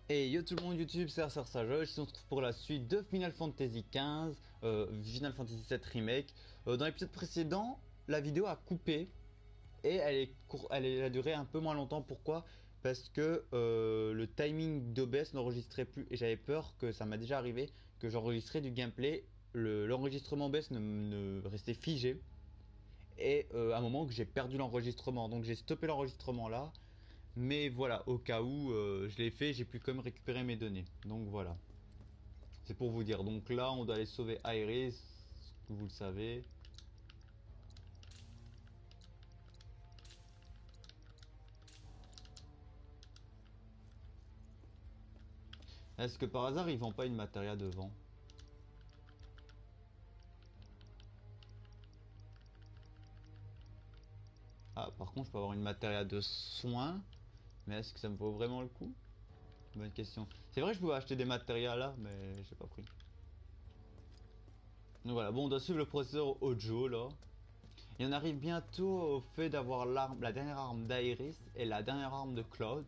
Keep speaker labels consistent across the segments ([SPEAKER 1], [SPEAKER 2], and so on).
[SPEAKER 1] Et yo tout le monde YouTube, c'est Arsajoche, ici on se retrouve pour la suite de Final Fantasy XV, Final Fantasy VII Remake. Dans l'épisode précédent, la vidéo a coupé et elle a duré un peu moins longtemps. Pourquoi? Parce que le timing d'OBS n'enregistrait plus et j'avais peur que ça m'a déjà arrivé, que j'enregistrais du gameplay, l'enregistrement OBS ne restait figé et à un moment que j'ai perdu l'enregistrement. Donc j'ai stoppé l'enregistrement là. Mais voilà, au cas où je l'ai fait, j'ai pu quand même récupérer mes données. Donc voilà. C'est pour vous dire. Donc là, on doit aller sauver Aeris, vous le savez. Est-ce que par hasard, ils vendent pas une matéria devant? Ah, par contre, je peux avoir une matéria de soins. Mais est-ce que ça me vaut vraiment le coup? Bonne question. C'est vrai que je pouvais acheter des matérias là, mais j'ai pas pris. Donc voilà, bon, on doit suivre le processeur Ojo là. Et on arrive bientôt au fait d'avoir l'arme, la dernière arme d'Aeris et la dernière arme de Cloud.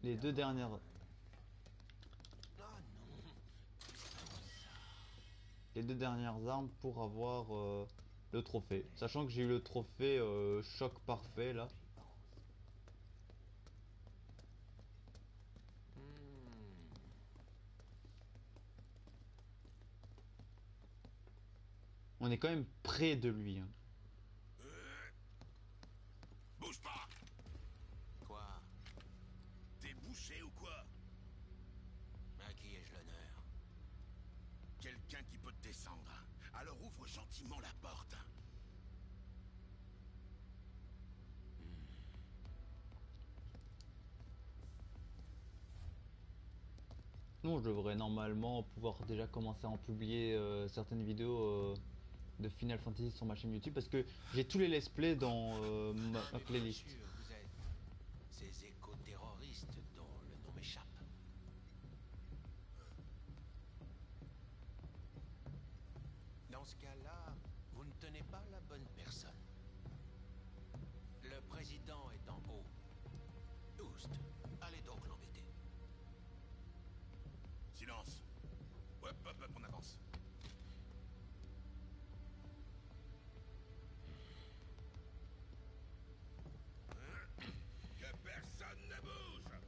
[SPEAKER 1] Les deux dernières. Les deux dernières armes pour avoir le trophée. Sachant que j'ai eu le trophée choc parfait là. On est quand même près de lui. Hein.
[SPEAKER 2] Bouge pas!
[SPEAKER 3] Quoi?
[SPEAKER 2] T'es bouché ou quoi?
[SPEAKER 3] À qui ai-je l'honneur?
[SPEAKER 2] Quelqu'un qui peut te descendre. Alors ouvre gentiment la porte.
[SPEAKER 1] Non, je devrais normalement pouvoir déjà commencer à en publier certaines vidéos de Final Fantasy sur ma chaîne YouTube parce que j'ai tous les let's play dans ma
[SPEAKER 3] Mais bien
[SPEAKER 1] playlist.
[SPEAKER 3] sûr, vous êtes ces éco-terroristes dont le nom m'échappe. Dans ce cas-là, vous ne tenez pas la bonne personne. Le président est en haut. Oust, allez donc l'embêter.
[SPEAKER 2] Silence. Hop, hop, hop, on avance. Que personne ne bouge!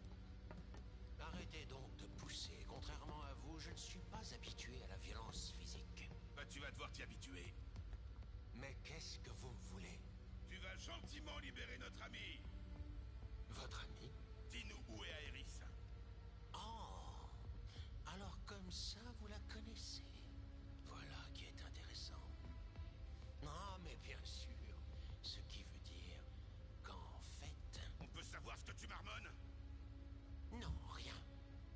[SPEAKER 3] Arrêtez donc de pousser. Contrairement à vous, je ne suis pas habitué à la violence physique.
[SPEAKER 2] Bah tu vas devoir t'y habituer.
[SPEAKER 3] Mais qu'est-ce que vous me voulez?
[SPEAKER 2] Tu vas gentiment libérer notre ami.
[SPEAKER 3] Votre ami?
[SPEAKER 2] Dis-nous où est Aeris.
[SPEAKER 3] Oh, alors comme ça, vous la connaissez. Voilà qui est intéressant. Ah, mais bien sûr. Ce qui veut dire qu'en fait...
[SPEAKER 2] On peut savoir ce que tu marmonnes?
[SPEAKER 3] Non, rien.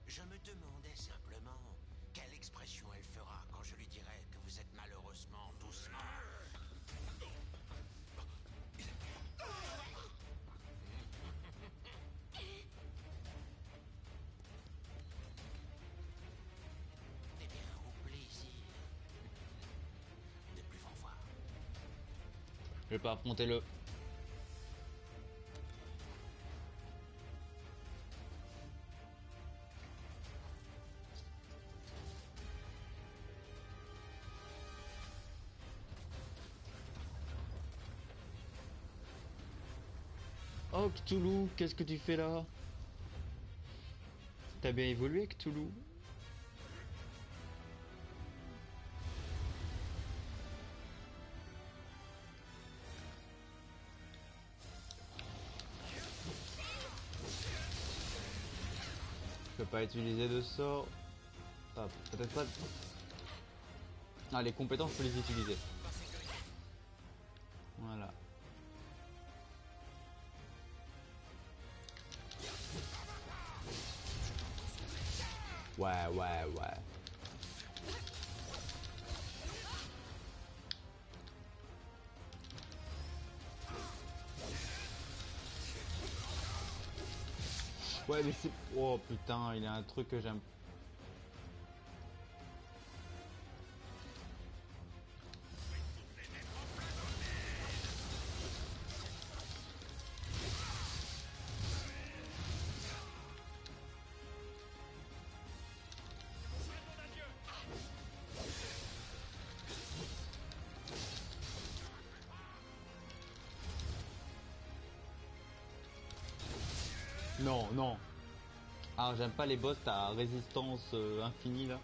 [SPEAKER 3] Je me demandais simplement quelle expression elle fera quand je lui dirai que vous êtes malheureusement doucement... Eh bien, au plaisir de plus vous voir.
[SPEAKER 1] Je vais pas affronter le. Oh Cthulhu, qu'est-ce que tu fais là? T'as bien évolué Cthulhu? Je peux pas utiliser de sort. Ah, peut-être pas. Ah, les compétences, je peux les utiliser. Voilà. Ouais, ouais, ouais. Ouais, mais c'est... Oh putain, il y a un truc que j'aime. Non, non. Ah, j'aime pas les boss à résistance infinie là.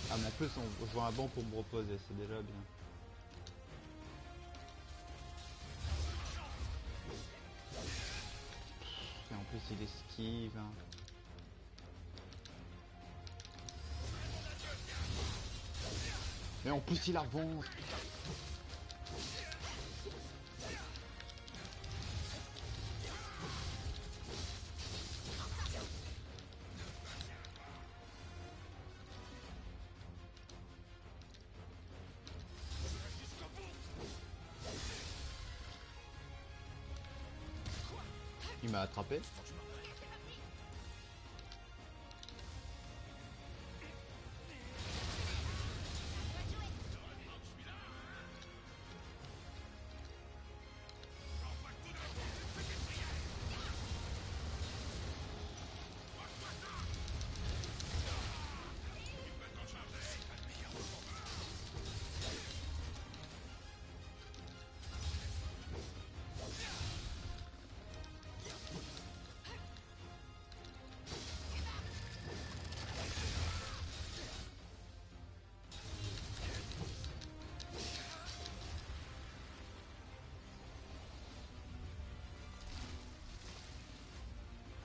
[SPEAKER 1] Ah, mais en plus, je vois un banc pour me reposer, c'est déjà bien. Et en plus, il esquive. Hein. Et en plus, il avance. Il m'a attrapé.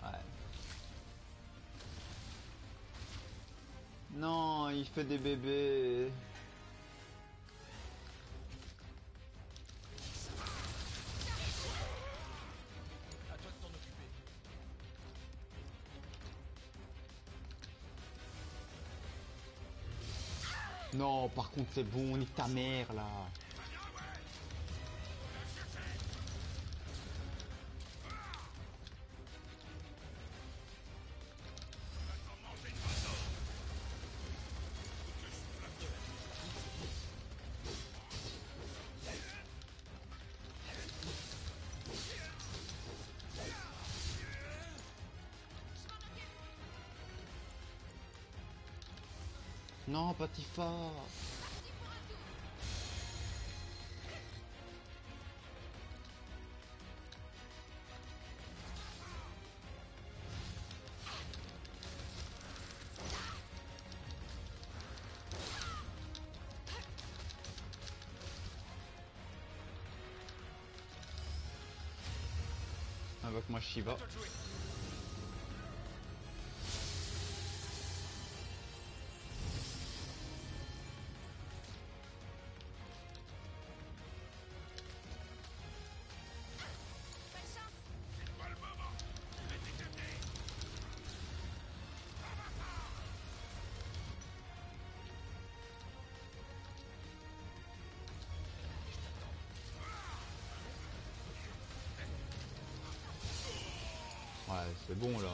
[SPEAKER 1] Ouais. Non, il fait des bébés.
[SPEAKER 3] À toi de t'en occuper.
[SPEAKER 1] Non, par contre, c'est bon, nique ta mère là. Non, pas Tifa. Invoque-moi Shiva.
[SPEAKER 3] À toi de jouer.
[SPEAKER 1] Ouais, c'est bon là.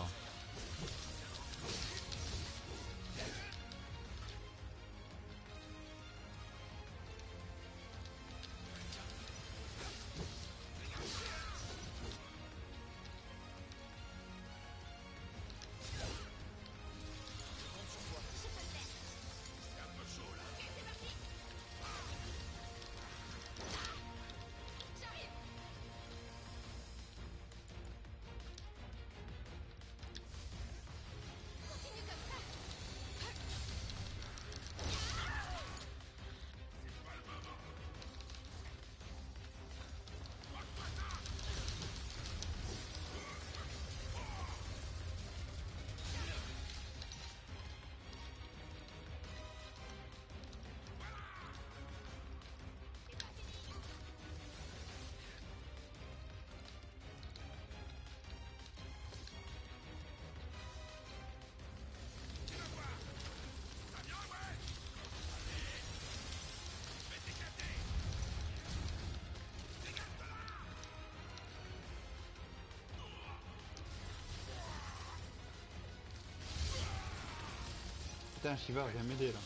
[SPEAKER 1] Putain, Shiva vient m'aider là.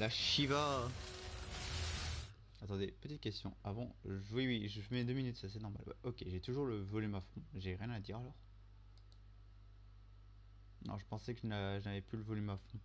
[SPEAKER 1] La Shiva. Attendez, petite question. Avant, oui, je mets 2 minutes, ça c'est normal. Ouais, ok, j'ai toujours le volume à fond. J'ai rien à dire alors. Non, je pensais que je n'avais plus le volume à fond.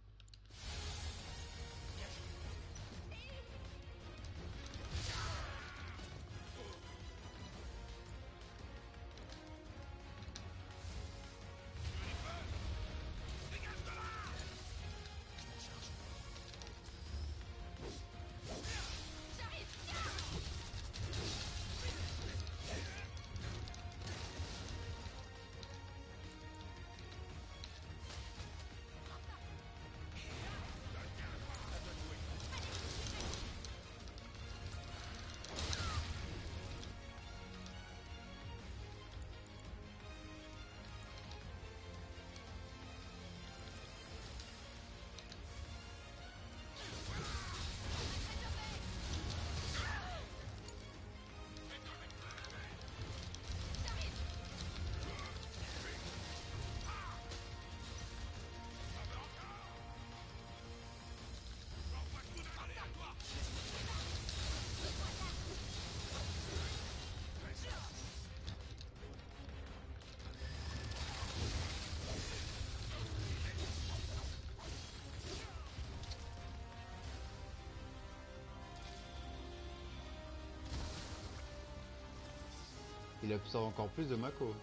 [SPEAKER 1] Il absorbe encore plus de Mako.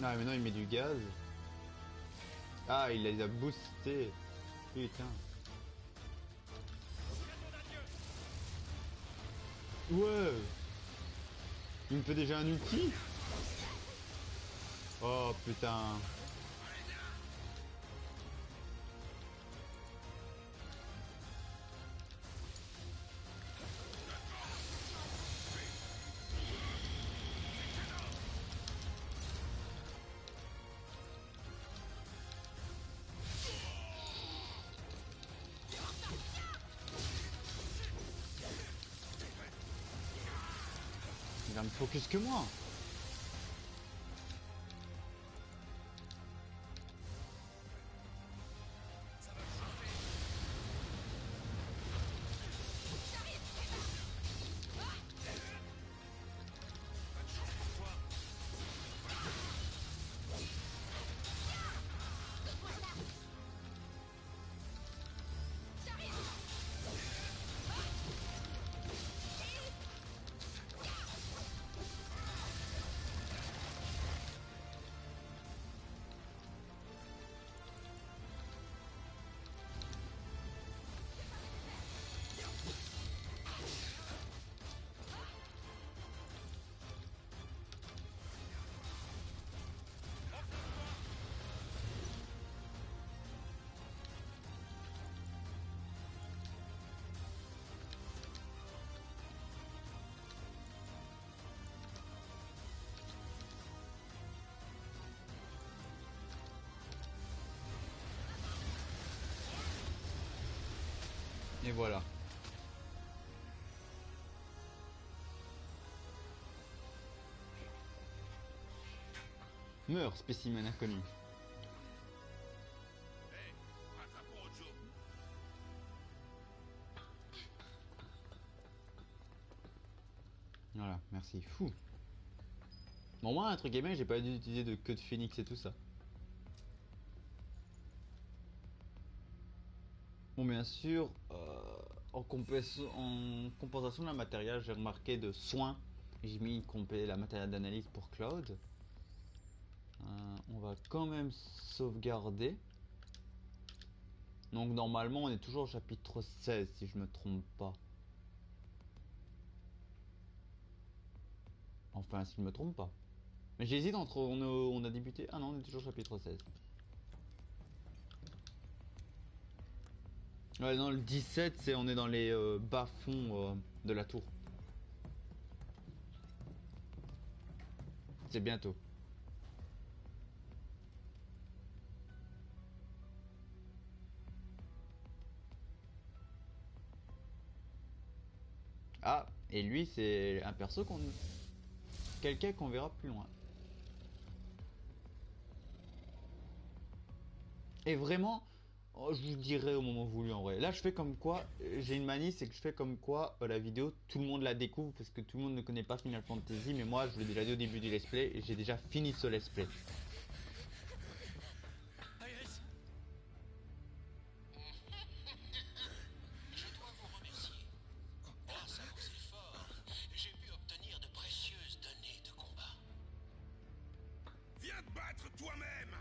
[SPEAKER 1] Ah, maintenant il met du gaz. Ah, il les a boostés. Putain. Ouais. Il me fait déjà un ulti. Oh putain. Il va me focus que moi. Et voilà. Meurs, spécimen inconnu.
[SPEAKER 2] Hé, rattrapons Ojo.
[SPEAKER 1] Voilà, merci. Fou. Bon, moi, un truc est bien, j'ai pas dû utiliser de queue de phénix et tout ça. Bon, bien sûr, en compensation de la matériel, j'ai remarqué de soins. J'ai mis la matériel d'analyse pour Cloud. On va quand même sauvegarder. Donc normalement on est toujours au chapitre 16 si je me trompe pas. Enfin si je me trompe pas. Mais j'hésite entre on a débuté. Ah non, on est toujours au chapitre 16. Ouais non, le 17 c'est on est dans les bas-fonds de la tour. C'est bientôt. Ah, et lui c'est un perso qu'on... Quelqu'un qu'on verra plus loin. Et vraiment, oh, je vous dirai au moment voulu en vrai. Là, je fais comme quoi, j'ai une manie, c'est que je fais comme quoi la vidéo, tout le monde la découvre parce que tout le monde ne connaît pas Final Fantasy. Mais moi, je vous l'ai déjà dit au début du let's play et j'ai déjà fini ce let's play.
[SPEAKER 3] Iris, je dois vous remercier. Grâce à vos efforts, j'ai pu obtenir de précieuses données de combat.
[SPEAKER 2] Viens te battre toi-même.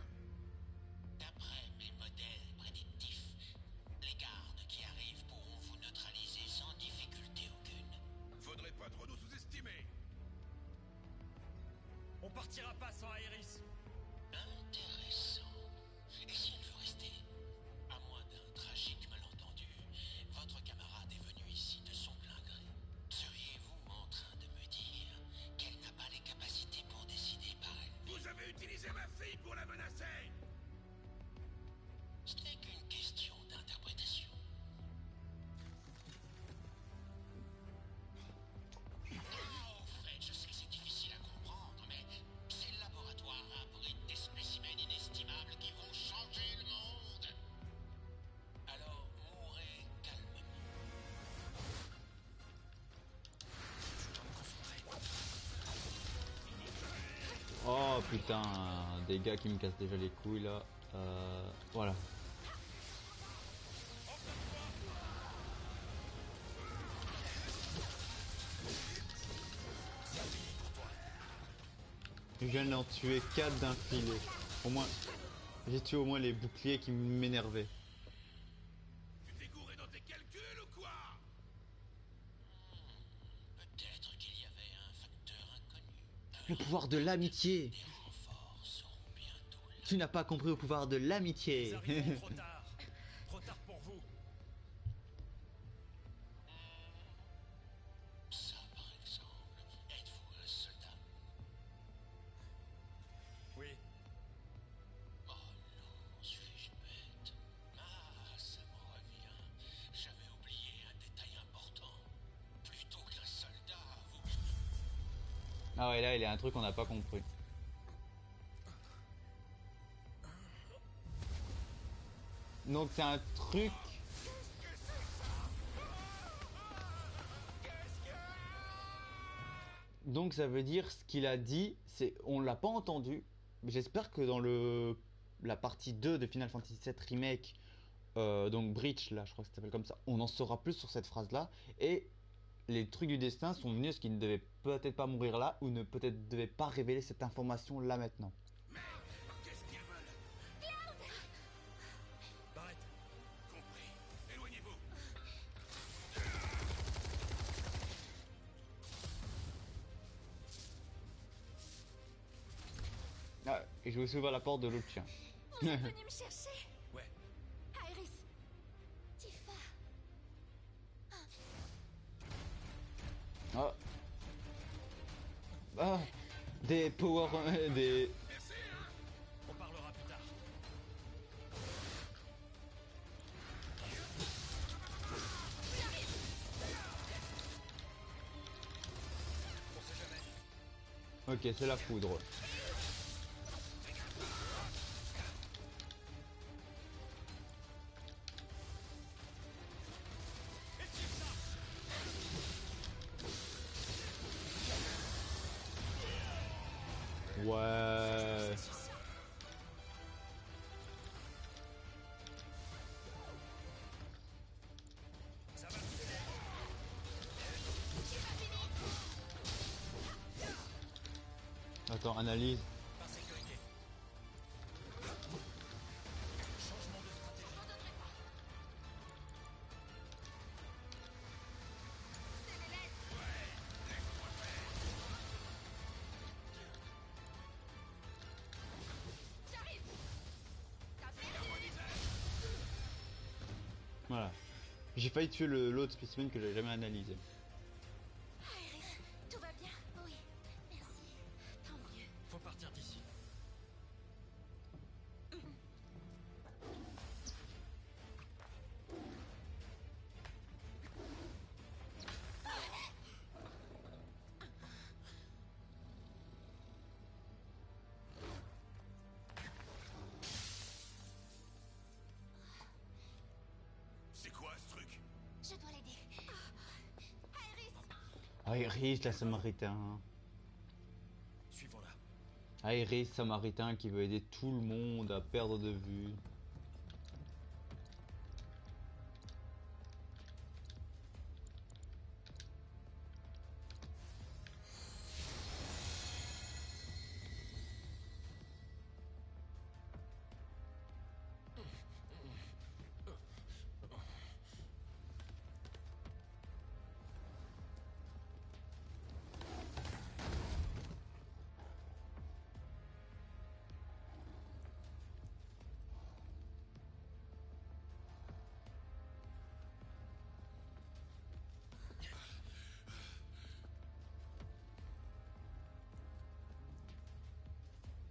[SPEAKER 3] D'après mes modèles prédictifs, les gardes qui arrivent pourront vous neutraliser sans difficulté aucune.
[SPEAKER 2] Faudrait pas trop nous sous-estimer.
[SPEAKER 4] On partira pas sans Iris.
[SPEAKER 3] Intéressant. Et si elle veut rester? À moins d'un tragique malentendu, votre camarade est venu ici de son plein gré. Seriez-vous en train de me dire qu'elle n'a pas les capacités pour décider par elle-même?
[SPEAKER 2] Vous avez utilisé ma fille pour la menacer.
[SPEAKER 3] Ce n'est qu'une question d'interprétation. Au fait, je sais que c'est difficile à comprendre, mais ces laboratoires abritent des spécimens inestimables qui vont changer le monde. Alors, mourrez calmement. Je dois me concentrer.
[SPEAKER 1] Oh putain, des gars qui me cassent déjà les couilles là. Voilà. Je viens d'en tuer 4 d'un filet. Au moins, j'ai tué au moins les boucliers qui m'énervaient.
[SPEAKER 2] Tu t'es gouré dans tes calculs ou quoi?
[SPEAKER 3] Peut-être qu'il y avait un facteur inconnu.
[SPEAKER 1] Le pouvoir de l'amitié.
[SPEAKER 3] Des renforts seront bientôt là.
[SPEAKER 1] Tu n'as pas compris au pouvoir de
[SPEAKER 4] Ils
[SPEAKER 1] l'amitié.
[SPEAKER 4] arriveront trop tard. Trop tard pour vous.
[SPEAKER 3] Ça, par exemple, êtes-vous un soldat?
[SPEAKER 4] Oui.
[SPEAKER 3] Oh non, suis-je bête? Ah, ça me revient. J'avais oublié un détail important. Plutôt qu'un soldat, vous...
[SPEAKER 1] Ah ouais, là il y a un truc qu'on n'a pas compris. Donc c'est un truc. Donc ça veut dire ce qu'il a dit, c'est on l'a pas entendu. Mais j'espère que dans la partie 2 de Final Fantasy VII Remake, donc Breach là, je crois que ça s'appelle comme ça, on en saura plus sur cette phrase là. Et les trucs du destin sont venus à ce qu'il ne devait peut-être pas mourir là ou ne peut-être devait pas révéler cette information là maintenant.
[SPEAKER 2] Merde, qu'est-ce qu'ils veulent?
[SPEAKER 4] Barrett,
[SPEAKER 2] Compris. Éloignez-vous.
[SPEAKER 1] Ah, et je vais aussi ouvrir la porte de l'autre chien.
[SPEAKER 5] Vous êtes venu me chercher,
[SPEAKER 4] ouais.
[SPEAKER 5] Iris. Tifa.
[SPEAKER 1] Ah. Ah. Des power... des...
[SPEAKER 2] Merci, hein.
[SPEAKER 4] On parlera plus tard. On sait jamais.
[SPEAKER 1] Ok, c'est la foudre. Ouais.
[SPEAKER 4] Ça va.
[SPEAKER 1] Attends, analyse.
[SPEAKER 4] Par sécurité. Changement de stratégie.
[SPEAKER 5] J'arrive.
[SPEAKER 1] Voilà. J'ai failli tuer l'autre spécimen que j'avais jamais analysé.
[SPEAKER 5] Iris, tout va bien? Oui, merci. Tant mieux.
[SPEAKER 4] Faut partir d'ici.
[SPEAKER 5] Je dois l'aider. Iris.
[SPEAKER 1] Ah, Iris, la Samaritain.
[SPEAKER 4] Suivons-la.
[SPEAKER 1] Ah, Iris, Samaritain qui veut aider tout le monde à perdre de vue.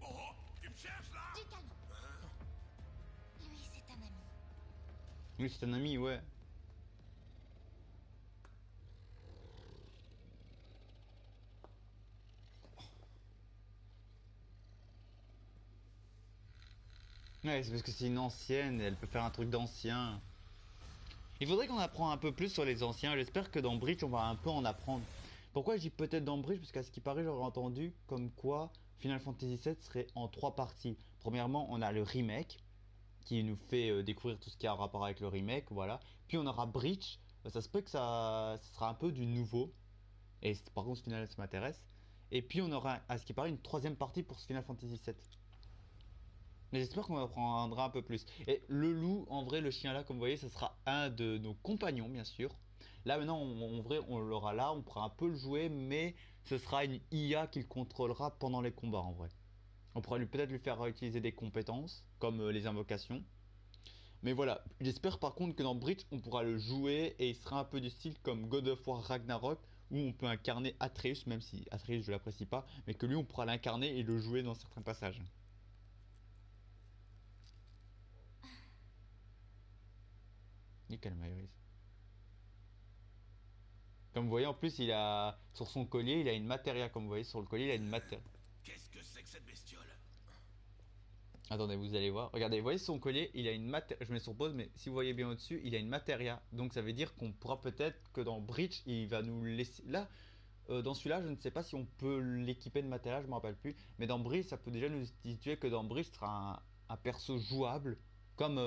[SPEAKER 2] Oh, tu me cherches là?
[SPEAKER 5] Du calme. Lui, c'est un ami.
[SPEAKER 1] Oui, c'est un ami, ouais. Ouais, c'est parce que c'est une ancienne et elle peut faire un truc d'ancien. Il faudrait qu'on apprenne un peu plus sur les anciens. J'espère que dans Breach, on va un peu en apprendre. Pourquoi je dis peut-être dans Breach? Parce qu'à ce qui paraît, j'aurais entendu comme quoi Final Fantasy VII serait en 3 parties. Premièrement, on a le remake qui nous fait découvrir tout ce qui a un rapport avec le remake, voilà. Puis on aura Breach. Ça se peut que ça sera un peu du nouveau. Et par contre, ce final, ça m'intéresse. Et puis on aura, à ce qui paraît, une 3e partie pour ce Final Fantasy VII. Mais j'espère qu'on apprendra un peu plus. Et le loup, en vrai, le chien là, comme vous voyez, ce sera un de nos compagnons, bien sûr. Là maintenant, en vrai, on l'aura là, on pourra un peu le jouer, mais ce sera une IA qui le contrôlera pendant les combats, en vrai. On pourra peut-être lui faire utiliser des compétences, comme les invocations. Mais voilà, j'espère par contre que dans Breach, on pourra le jouer et il sera un peu du style comme God of War Ragnarok, où on peut incarner Atreus, même si Atreus je l'apprécie pas, mais que lui on pourra l'incarner et le jouer dans certains passages. Nickel, Maëlys. Comme vous voyez, en plus, il a sur son collier, il a une matéria. Comme vous voyez, sur le collier, il a une matéria.
[SPEAKER 2] Qu'est-ce que c'est que cette bestiole?
[SPEAKER 1] Attendez, vous allez voir. Regardez, vous voyez son collier, il a une matéria. Je mets sur pause, mais si vous voyez bien au-dessus, il a une matéria. Donc ça veut dire qu'on pourra peut-être que dans Breach, il va nous laisser. Là, dans celui-là, je ne sais pas si on peut l'équiper de matéria, je me rappelle plus. Mais dans Breach, ça peut déjà nous situer que dans Breach, ce sera un perso jouable, comme,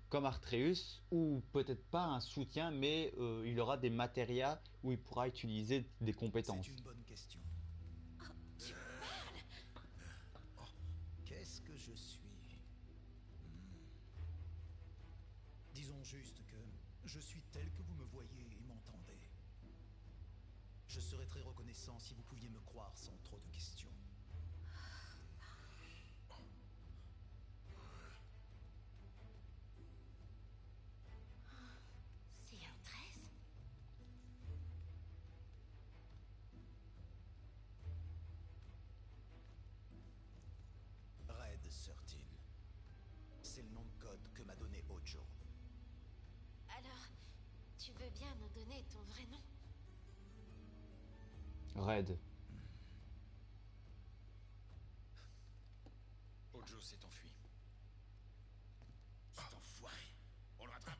[SPEAKER 1] comme Artreus, ou peut-être pas un soutien, mais il aura des matérias où il pourra utiliser des compétences.
[SPEAKER 3] C'est une bonne question. Qu'est-ce que je suis? Disons juste que je suis tel que vous me voyez et m'entendez. Je serais très reconnaissant si vous pouviez me croire sans trop de questions.
[SPEAKER 5] C'est un 13.
[SPEAKER 3] Red 13. C'est le nom de code que m'a donné Ojo.
[SPEAKER 5] Alors, tu veux bien nous donner ton vrai nom?
[SPEAKER 1] Red.
[SPEAKER 4] Ojo s'est enfui.
[SPEAKER 2] Cet enfoiré. On le rattrape.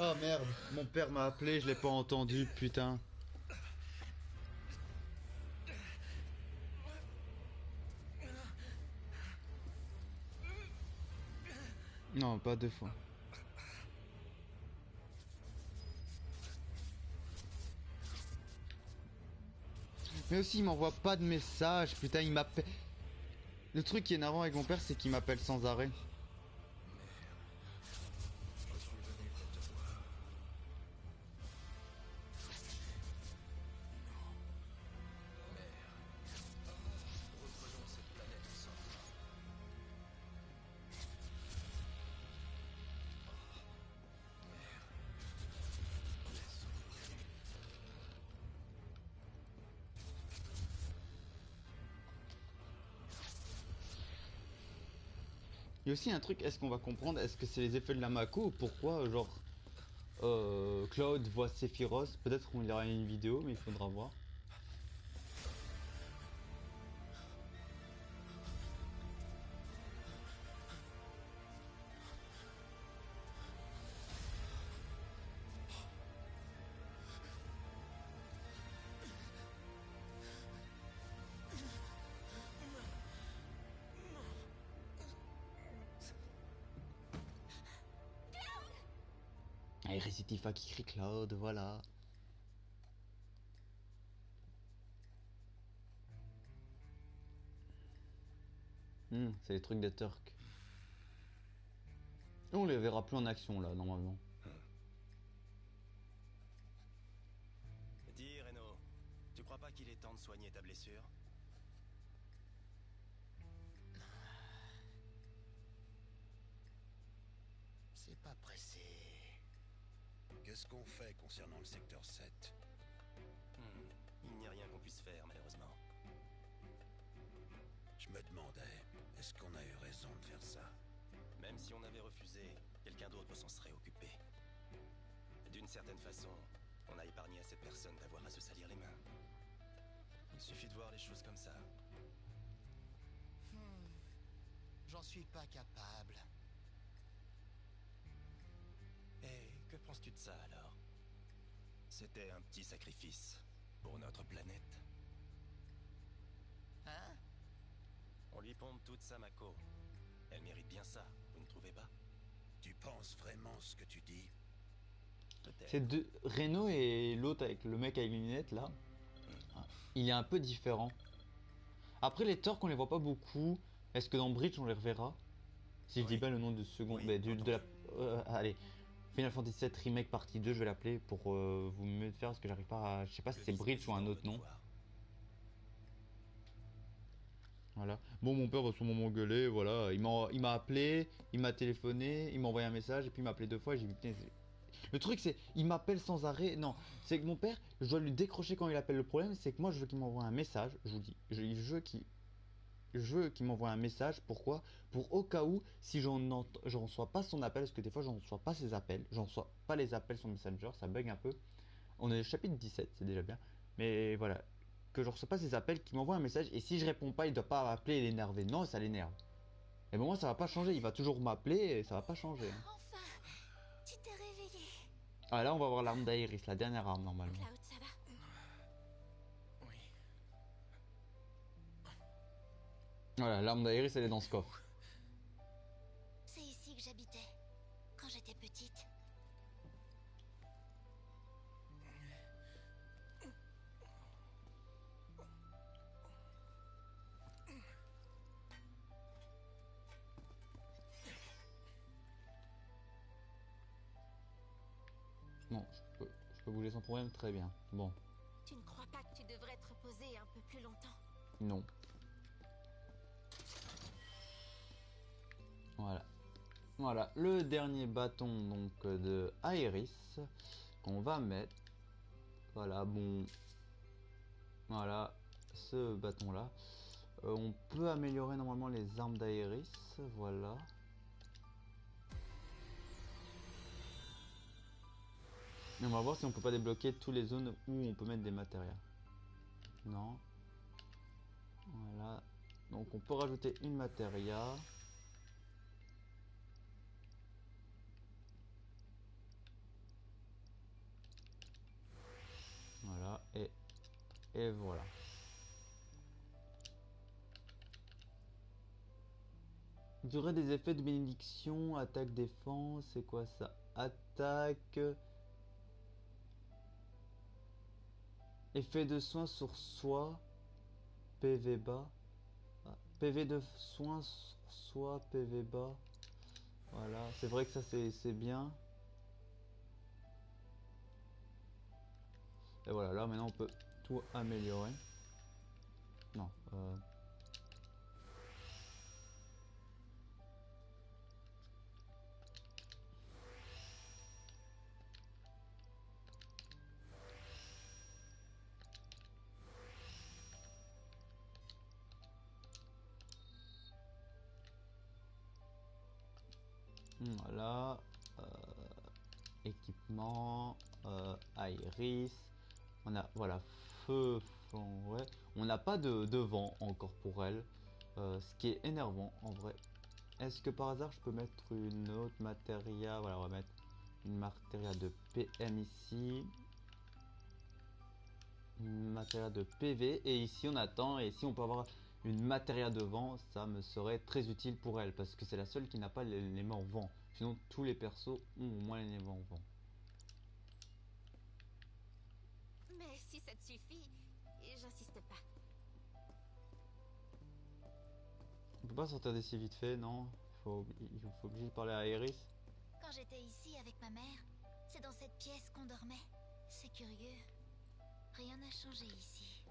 [SPEAKER 1] Oh merde, mon père m'a appelé, je l'ai pas entendu, putain. Non, pas 2 fois. Mais aussi, il m'envoie pas de message, putain, il m'appelle. Le truc qui est énervant avec mon père, c'est qu'il m'appelle sans arrêt. Il y a aussi un truc, est-ce qu'on va comprendre, est-ce que c'est les effets de la Mako ou pourquoi, genre, Cloud voit Sephiroth. Peut-être qu'on y aura une vidéo, mais il faudra voir. Ah, et Tifa qui crie Cloud, voilà. C'est les trucs des Turcs. On les verra plus en action là, normalement.
[SPEAKER 6] Dis, Reno, tu crois pas qu'il est temps de soigner ta blessure?
[SPEAKER 3] C'est pas pressé.
[SPEAKER 2] Qu'est-ce qu'on fait concernant le secteur 7?
[SPEAKER 6] Il n'y a rien qu'on puisse faire, malheureusement.
[SPEAKER 2] Je me demandais, est-ce qu'on a eu raison de faire ça?
[SPEAKER 6] Même si on avait refusé, quelqu'un d'autre s'en serait occupé. D'une certaine façon, on a épargné à cette personne d'avoir à se salir les mains. Il suffit de voir les choses comme ça.
[SPEAKER 3] J'en suis pas capable.
[SPEAKER 6] Et que penses-tu de ça alors? C'était un petit sacrifice pour notre planète.
[SPEAKER 3] Hein?
[SPEAKER 6] On lui pompe toute sa Mako. Elle mérite bien ça, vous ne trouvez pas?
[SPEAKER 2] Tu penses vraiment ce que tu dis?
[SPEAKER 6] Peut-être.
[SPEAKER 1] C'est deux. Reno et l'autre avec le mec avec les lunettes là. Il est un peu différent. Après les Turcs on les voit pas beaucoup. Est-ce que dans Bridge on les reverra? Si je dis pas le nom de second.
[SPEAKER 6] Oui,
[SPEAKER 1] Bah, de la. Allez. Final Fantasy VII Remake partie 2, je vais l'appeler pour vous me faire parce que j'arrive pas à. Je sais pas si c'est Bridge ou un autre nom. Voilà. Bon, mon père va sûrement m'engueuler, voilà. Il m'a appelé, il m'a téléphoné, il m'a envoyé un message et puis il m'a appelé 2 fois et j'ai dit putain. Le truc c'est, il m'appelle sans arrêt. Non, c'est que mon père, je dois lui décrocher quand il appelle. Le problème c'est que moi je veux qu'il m'envoie un message, je vous dis. Je veux qu'il m'envoie un message. Pourquoi? Pour au cas où, si j'en reçois pas son appel, parce que des fois j'en reçois pas ses appels, j'en reçois pas les appels sur Messenger, ça bug un peu. On est au chapitre 17, c'est déjà bien. Mais voilà, que je reçois pas ses appels, qu'il m'envoie un message, et si je réponds pas, il doit pas m'appeler et l'énerver. Non, ça l'énerve. Et bon, moi ça va pas changer, il va toujours m'appeler et ça va pas changer. Hein.
[SPEAKER 5] Enfin, tu t'es réveillé.
[SPEAKER 1] Ah là, on va voir l'arme d'Aeris, la dernière arme normalement.
[SPEAKER 5] Cloud, ça va?
[SPEAKER 3] Oui.
[SPEAKER 1] Voilà, l'arme d'Aeris elle est dans ce coffre.
[SPEAKER 5] C'est ici que j'habitais, quand j'étais petite.
[SPEAKER 1] Non, je peux bouger sans problème, très bien. Bon,
[SPEAKER 5] Tu ne crois pas que tu devrais te reposer un peu plus longtemps?
[SPEAKER 1] non. Voilà. Voilà, le dernier bâton donc de Aeris qu'on va mettre. Voilà, bon. Voilà, ce bâton là. On peut améliorer normalement les armes d'Aeris. Voilà. Et on va voir si on peut pas débloquer toutes les zones où on peut mettre des matériaux. Non. Voilà. Donc on peut rajouter une matéria. Voilà. Et voilà. Durée des effets de bénédiction, attaque, défense, c'est quoi ça? Attaque. Effet de soin sur soi. PV bas. Ah, PV de soin sur soi, PV bas. Voilà, c'est vrai que ça c'est bien. Et voilà, là maintenant on peut tout améliorer. Non. Voilà. Équipement. équipement, Iris, on a, voilà, feu, ouais. On n'a pas de vent encore pour elle, ce qui est énervant en vrai. Est-ce que par hasard je peux mettre une autre matéria? Voilà, on va mettre une matéria de PM ici. Une matéria de PV. Et ici on attend. Et si on peut avoir une matéria de vent, ça me serait très utile pour elle. Parce que c'est la seule qui n'a pas l'élément vent. Sinon tous les persos ont au moins l'élément vent.
[SPEAKER 5] Mais si ça te suffit, j'insiste pas.
[SPEAKER 1] On peut pas sortir d'ici vite fait, non? Il faut obligé de parler à Iris.
[SPEAKER 5] Quand j'étais ici avec ma mère, c'est dans cette pièce qu'on dormait. C'est curieux. Rien n'a changé ici.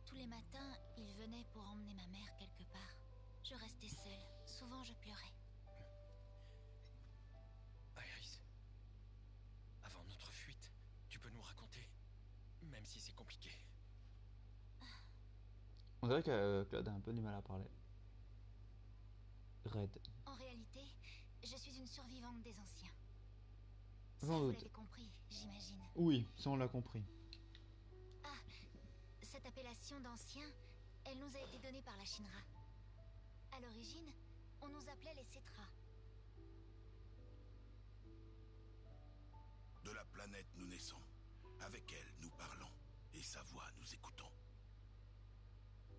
[SPEAKER 5] Tous les matins, il venait pour emmener ma mère quelque part. Je restais seule. Souvent, je pleurais.
[SPEAKER 4] Iris, avant notre fuite, tu peux nous raconter, même si c'est compliqué.
[SPEAKER 1] On dirait que Claude a un peu du mal à parler. Red.
[SPEAKER 5] En réalité, je suis une survivante des anciens. Ça,
[SPEAKER 1] J'en
[SPEAKER 5] vous
[SPEAKER 1] doute.
[SPEAKER 5] l'avez compris, j'imagine.
[SPEAKER 1] Oui, ça on l'a compris.
[SPEAKER 5] Cette appellation d'ancien, elle nous a été donnée par la Shinra. À l'origine, on nous appelait les Cetra.
[SPEAKER 2] De la planète nous naissons. Avec elle, nous parlons. Et sa voix, nous écoutons.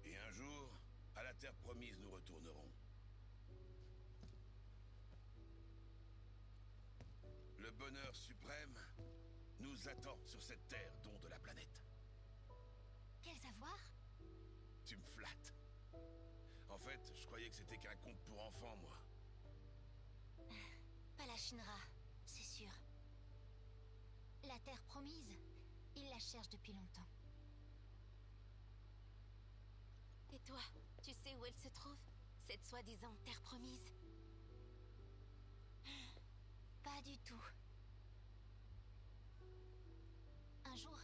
[SPEAKER 2] Et un jour, à la terre promise, nous retournerons. Le bonheur suprême nous attend sur cette terre, don de la planète.
[SPEAKER 5] Quel savoir?
[SPEAKER 2] Tu me flattes. En fait, je croyais que c'était qu'un conte pour enfants, moi.
[SPEAKER 5] Pas la Shinra, c'est sûr. La terre promise, ils la cherchent depuis longtemps. Et toi, tu sais où elle se trouve? Cette soi-disant terre promise? Pas du tout. Un jour,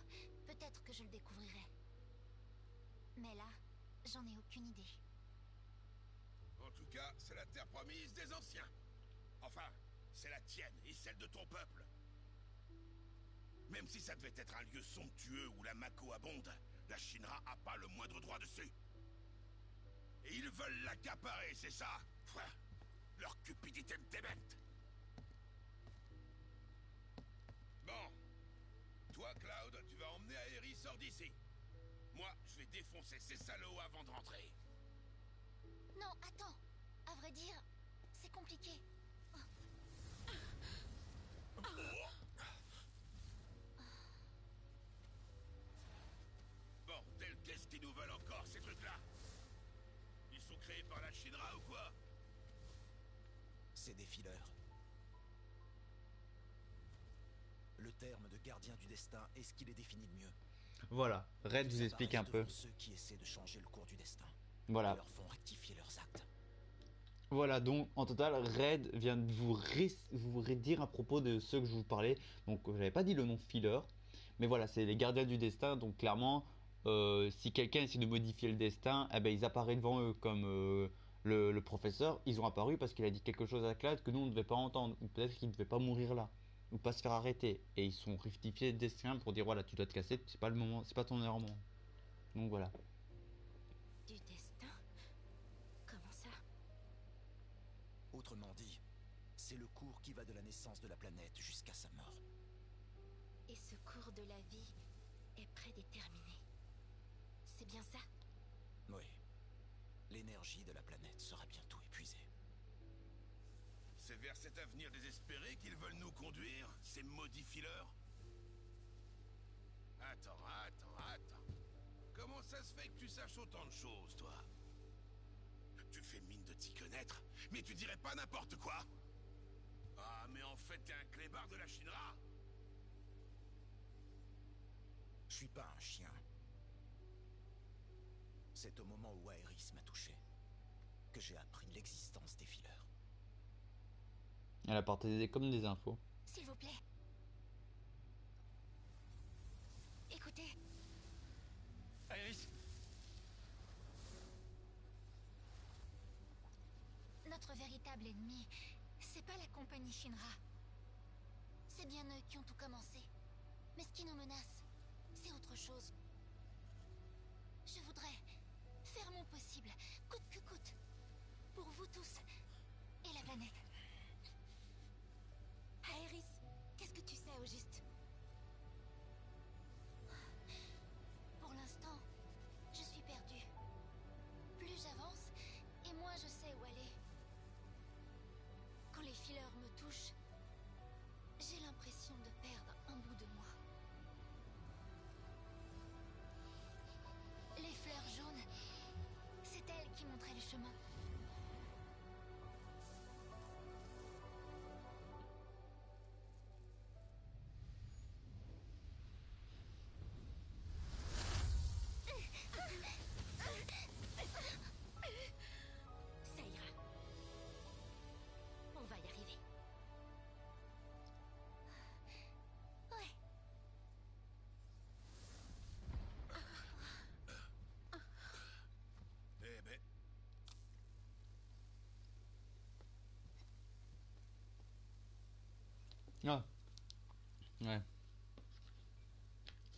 [SPEAKER 5] peut-être que je le découvrirai. Mais là, j'en ai aucune idée.
[SPEAKER 2] En tout cas, c'est la terre promise des anciens. Enfin, c'est la tienne et celle de ton peuple. Même si ça devait être un lieu somptueux où la Mako abonde, la Shinra a pas le moindre droit dessus. Et ils veulent l'accaparer, c'est ça? Pfff, leur cupidité me démente. Bon. Toi, Cloud, tu vas emmener Aeris hors d'ici. Moi, je vais défoncer ces salauds avant de rentrer.
[SPEAKER 5] Non, attends. À vrai dire, c'est compliqué.
[SPEAKER 2] Bordel, qu'est-ce qu'ils nous veulent encore, ces trucs-là? Ils sont créés par la Shinra ou quoi?
[SPEAKER 6] C'est des fileurs. Le terme de gardien du destin est ce qui les définit le mieux.
[SPEAKER 1] Voilà, Red
[SPEAKER 6] Ils
[SPEAKER 1] vous explique un
[SPEAKER 6] apparaissent
[SPEAKER 1] peu.
[SPEAKER 6] devant ceux qui essaient de changer le cours du destin.
[SPEAKER 1] Voilà.
[SPEAKER 6] Et leur font rectifier leurs actes.
[SPEAKER 1] Voilà, donc en total, Red vient de vous redire à propos de ceux que je vous parlais. Donc, j'avais pas dit le nom filler, mais voilà, c'est les gardiens du destin. Donc, clairement, si quelqu'un essaie de modifier le destin, eh ben, ils apparaissent devant eux comme le professeur. Ils ont apparu parce qu'il a dit quelque chose à Claude que nous on ne devait pas entendre, ou peut-être qu'il ne devait pas mourir là, ou pas se faire arrêter. Et ils sont rectifiés le destin pour dire voilà, tu dois te casser, c'est pas le moment, c'est pas ton heure. Donc voilà.
[SPEAKER 5] Du destin? Comment ça?
[SPEAKER 6] Autrement dit, c'est le cours qui va de la naissance de la planète jusqu'à sa mort.
[SPEAKER 5] Et ce cours de la vie est prédéterminé. C'est bien ça?
[SPEAKER 6] Oui. L'énergie de la planète sera bientôt épuisée.
[SPEAKER 2] C'est vers cet avenir désespéré qu'ils veulent nous conduire, ces maudits fileurs? Attends. Comment ça se fait que tu saches autant de choses, toi? Tu fais mine de t'y connaître, mais tu dirais pas n'importe quoi? Ah, mais en fait, t'es un clébard de la Shinra?
[SPEAKER 6] Je suis pas un chien. C'est au moment où Aeris m'a touché que j'ai appris l'existence des fileurs.
[SPEAKER 1] Elle a partagé comme des infos.
[SPEAKER 5] S'il vous plaît. Écoutez,
[SPEAKER 4] Iris,
[SPEAKER 5] notre véritable ennemi C'est pas la compagnie Shinra. C'est bien eux qui ont tout commencé. Mais ce qui nous menace, c'est autre chose. Je voudrais faire mon possible, coûte que coûte, pour vous tous et la planète. Aerys, qu'est-ce que tu sais au juste? Pour l'instant, je suis perdue. Plus j'avance, et moins je sais où aller. Quand les fileurs me touchent, j'ai l'impression de perdre un bout de moi. Les fleurs jaunes, c'est elles qui montraient le chemin. Ça ira. On va y arriver. Ouais.
[SPEAKER 2] Eh ben,
[SPEAKER 1] Ah. Ouais.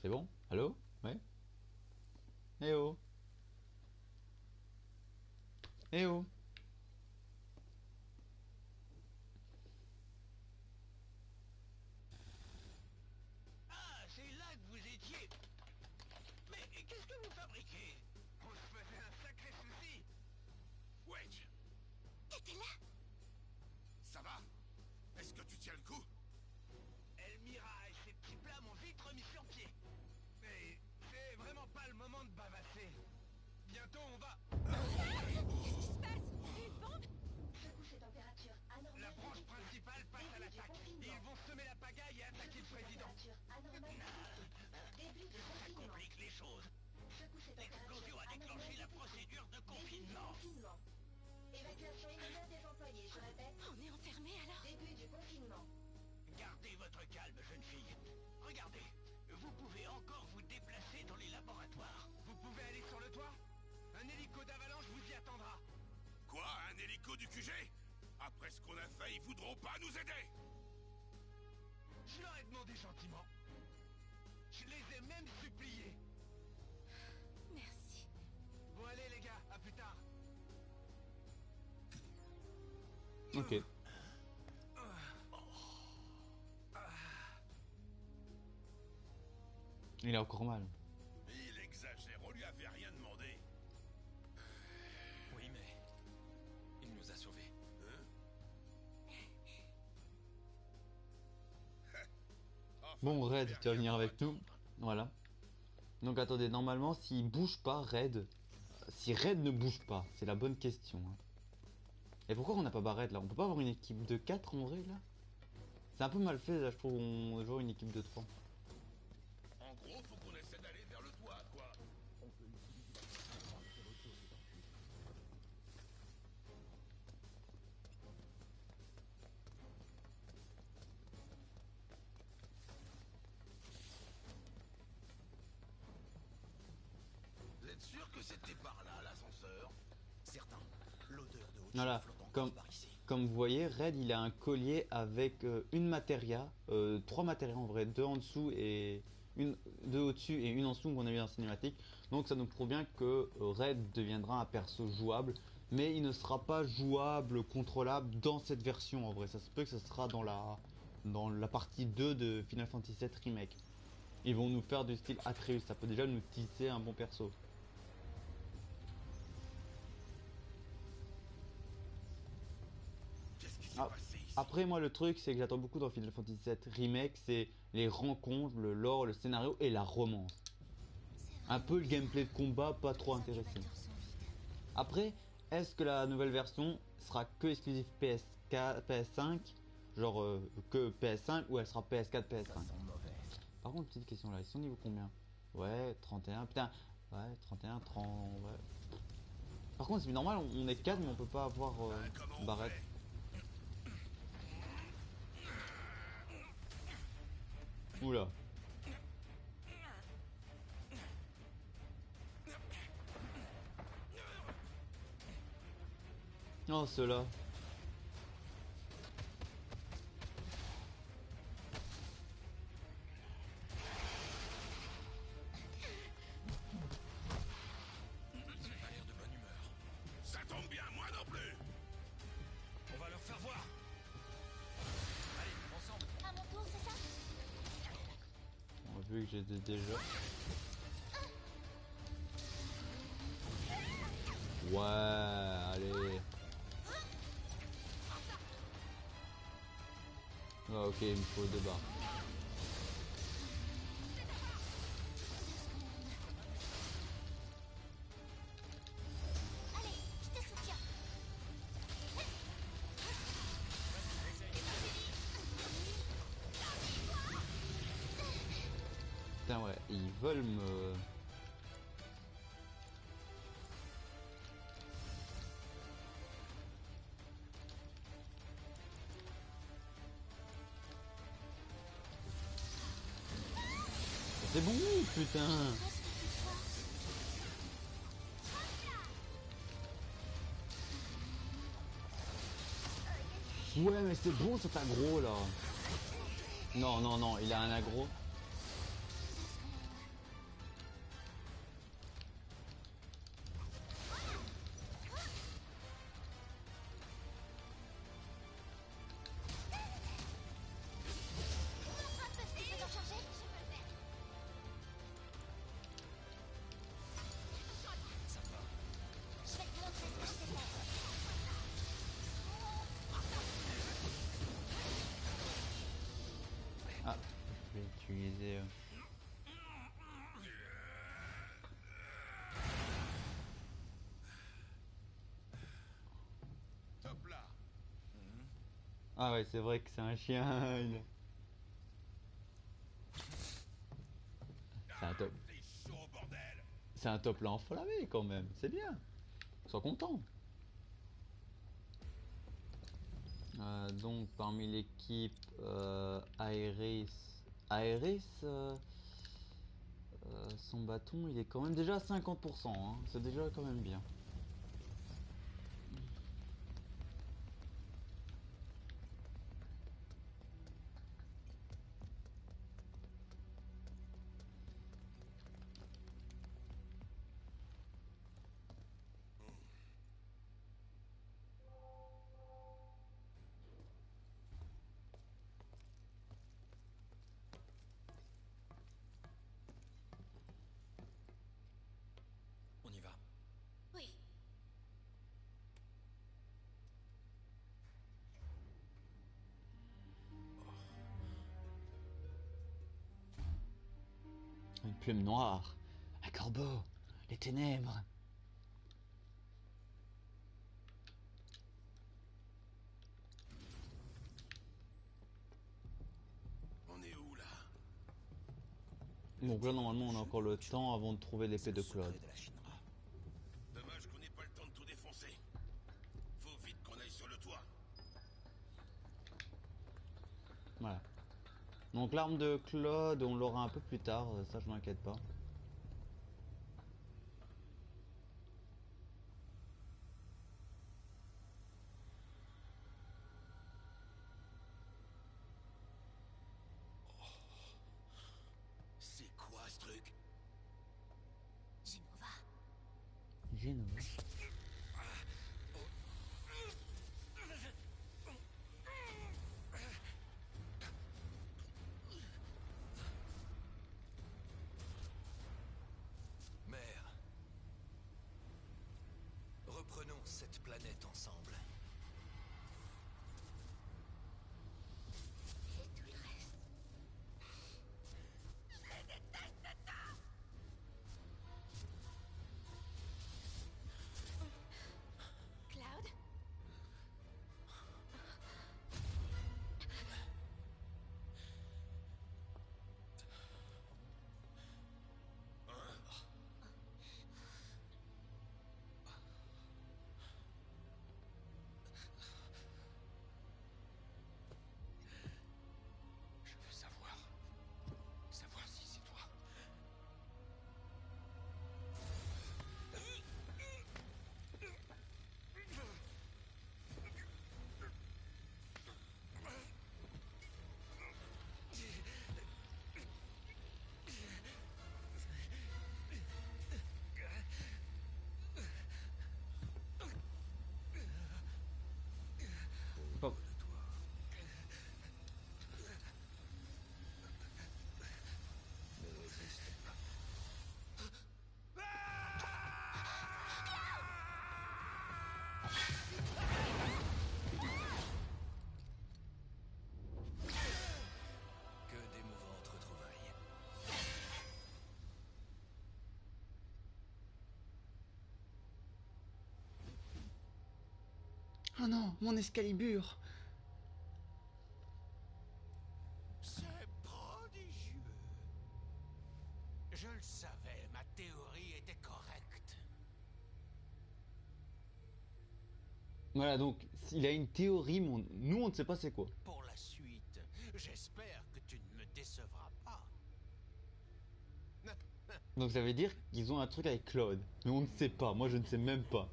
[SPEAKER 1] C'est bon? Allô? Ouais? Eh oh! Eh oh!
[SPEAKER 3] Ah, c'est là que vous étiez. Mais qu'est-ce que vous fabriquez? On se faisait un sacré souci.
[SPEAKER 2] Wedge,
[SPEAKER 5] T'étais là?
[SPEAKER 2] ça va? Est-ce que tu tiens le coup?
[SPEAKER 3] Elmira et ses petits plats m'ont vite remis sur pied. Mais c'est vraiment pas le moment de bavasser. Bientôt on va...
[SPEAKER 5] Qu'est-ce qui se passe? Une bombe?
[SPEAKER 3] La branche principale passe à l'attaque. Ils vont semer la pagaille et attaquer le président. Ça complique les choses. L'explosion a déclenché la procédure de confinement.
[SPEAKER 7] Évacuation immédiate des employés, je répète.
[SPEAKER 5] On est enfermés alors?
[SPEAKER 7] Début du confinement.
[SPEAKER 3] Gardez votre calme, jeune fille. Regardez, vous pouvez encore vous déplacer dans les laboratoires. Vous pouvez aller sur le toit? Un hélico d'avalanche vous y attendra.
[SPEAKER 2] Quoi? Un hélico du QG? Après ce qu'on a fait, ils voudront pas nous aider!
[SPEAKER 3] Je leur ai demandé gentiment. Je les ai même suppliés.
[SPEAKER 5] Merci.
[SPEAKER 3] Bon allez les gars, à plus tard.
[SPEAKER 1] Ok. Il a encore mal.
[SPEAKER 2] Il exagère, on lui avait rien demandé.
[SPEAKER 4] Oui, mais il nous a sauvés.
[SPEAKER 2] Enfin,
[SPEAKER 1] Bon,
[SPEAKER 2] on
[SPEAKER 1] Red,
[SPEAKER 2] fait
[SPEAKER 1] tu vas
[SPEAKER 2] rien
[SPEAKER 1] venir
[SPEAKER 2] pour
[SPEAKER 1] avec nous.
[SPEAKER 2] attendre.
[SPEAKER 1] Voilà. Donc attendez, normalement, s'il bouge pas, Red... Si Red ne bouge pas, c'est la bonne question. Hein. Et pourquoi on n'a pas Barrett là? On peut pas avoir une équipe de 4 en vrai là? C'est un peu mal fait là, je trouve, on joue une équipe de 3.
[SPEAKER 2] En gros, faut qu'on essaie d'aller vers le toit, quoi. Vous êtes sûr que c'était par là, l'ascenseur?
[SPEAKER 6] Certain. L'odeur de haute
[SPEAKER 1] Voilà,
[SPEAKER 6] flotte encore
[SPEAKER 1] comme,
[SPEAKER 6] par ici.
[SPEAKER 1] comme vous voyez, Red il a un collier avec une matéria, 3 matérias en vrai, 2 en dessous et deux au-dessus et une en dessous qu'on a vu dans la cinématique. Donc ça nous prouve bien que Red deviendra un perso jouable, mais il ne sera pas jouable, contrôlable dans cette version en vrai. Ça se peut que ça sera dans la partie 2 de Final Fantasy VII Remake. Ils vont nous faire du style Atreus, ça peut déjà nous tisser un bon perso.
[SPEAKER 2] Qu'est-ce qui s'est
[SPEAKER 1] Ah,
[SPEAKER 2] passé ici?
[SPEAKER 1] Après, moi, le truc, c'est que j'attends beaucoup dans Final Fantasy VII Remake, c'est les rencontres, le lore, le scénario et la romance. Un peu le gameplay de combat, pas trop intéressant. Après, est-ce que la nouvelle version sera que exclusive PS4, PS5, genre que PS5, ou elle sera PS4, PS5?
[SPEAKER 6] Ça sent mauvais.
[SPEAKER 1] Par contre, petite question là, ils sont niveau combien? Ouais, 31, putain, ouais, 31, 30, ouais. Par contre, c'est normal, on est 4, mais on peut pas avoir
[SPEAKER 2] Comment on
[SPEAKER 1] Barrett.
[SPEAKER 2] fait?
[SPEAKER 1] Oula. Oh, ceux-là. vu que j'étais déjà. Ouais, allez. Ah, ok, il me faut 2 barres.
[SPEAKER 5] Allez, je te soutiens.
[SPEAKER 1] Putain, ouais, ils veulent me. C'est bon, putain.
[SPEAKER 5] Presque plus de force.
[SPEAKER 1] Ouais, mais c'est bon cet aggro là. Non, non, non, il a un aggro.
[SPEAKER 5] Rattrape ce qui peut t'en charger. Je peux le faire. Je vais te montrer ce que je sais faire.
[SPEAKER 1] Ah, je vais utiliser.
[SPEAKER 2] Top là.
[SPEAKER 1] Ah ouais, c'est vrai que c'est un chien. C'est un top.
[SPEAKER 2] C'est chaud, bordel.
[SPEAKER 1] C'est un top là enflammé quand même. C'est bien. Sois content. Donc parmi l'équipe Aeris, son bâton il est quand même déjà à 50%, hein. C'est déjà quand même bien.
[SPEAKER 4] On y va.
[SPEAKER 5] Oui.
[SPEAKER 1] Une plume noire, un corbeau, les ténèbres.
[SPEAKER 2] On est où là?
[SPEAKER 1] Donc là normalement on a encore le temps avant de trouver l'épée de Claude.
[SPEAKER 6] De la Shinra.
[SPEAKER 2] Dommage qu'on n'ait pas le temps de tout défoncer. Faut vite qu'on aille sur le toit.
[SPEAKER 1] Voilà. Donc l'arme de Claude on l'aura un peu plus tard, ça je m'inquiète pas.
[SPEAKER 2] C'est quoi ce truc?
[SPEAKER 5] Genova.
[SPEAKER 1] Genova.
[SPEAKER 3] Mère, reprenons cette planète ensemble.
[SPEAKER 5] Et tout le reste. Cloud?
[SPEAKER 1] Oh non, mon Excalibur.
[SPEAKER 3] C'est prodigieux. Je le savais, ma théorie était correcte.
[SPEAKER 1] Voilà, donc il a une théorie, mais nous on ne sait pas c'est quoi.
[SPEAKER 3] Pour la suite, j'espère que tu ne me décevras pas.
[SPEAKER 1] Donc ça veut dire qu'ils ont un truc avec Claude. Mais on ne sait pas, moi je ne sais même pas.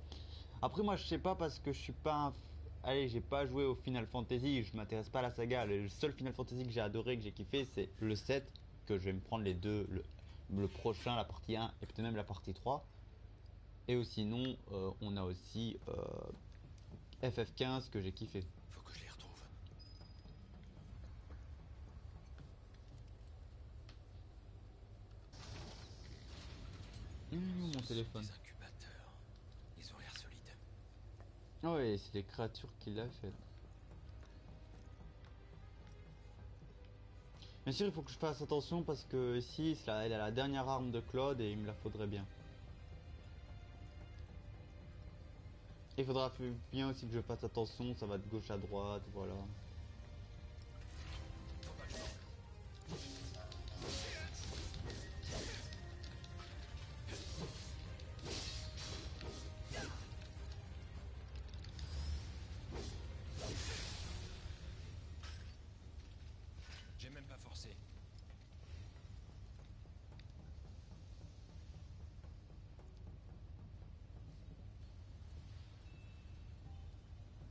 [SPEAKER 1] Après moi je sais pas parce que je suis pas un... Allez, j'ai pas joué au Final Fantasy, je m'intéresse pas à la saga. Le seul Final Fantasy que j'ai adoré, que j'ai kiffé, c'est le 7, que je vais me prendre les deux, le prochain, la partie 1 et peut-être même la partie 3. Et sinon, on a aussi FF15 que j'ai kiffé.
[SPEAKER 4] Faut que je les retrouve.
[SPEAKER 1] Mon
[SPEAKER 4] Ce
[SPEAKER 1] téléphone.
[SPEAKER 4] sont des incubateurs. Ils ont l'air solides.
[SPEAKER 1] Ah ouais, c'est les créatures qui l'a fait. Bien sûr, il faut que je fasse attention parce que ici, elle a la dernière arme de Claude et il me la faudrait bien. Il faudra bien aussi que je fasse attention, ça va de gauche à droite, voilà.
[SPEAKER 4] J'ai même pas forcé.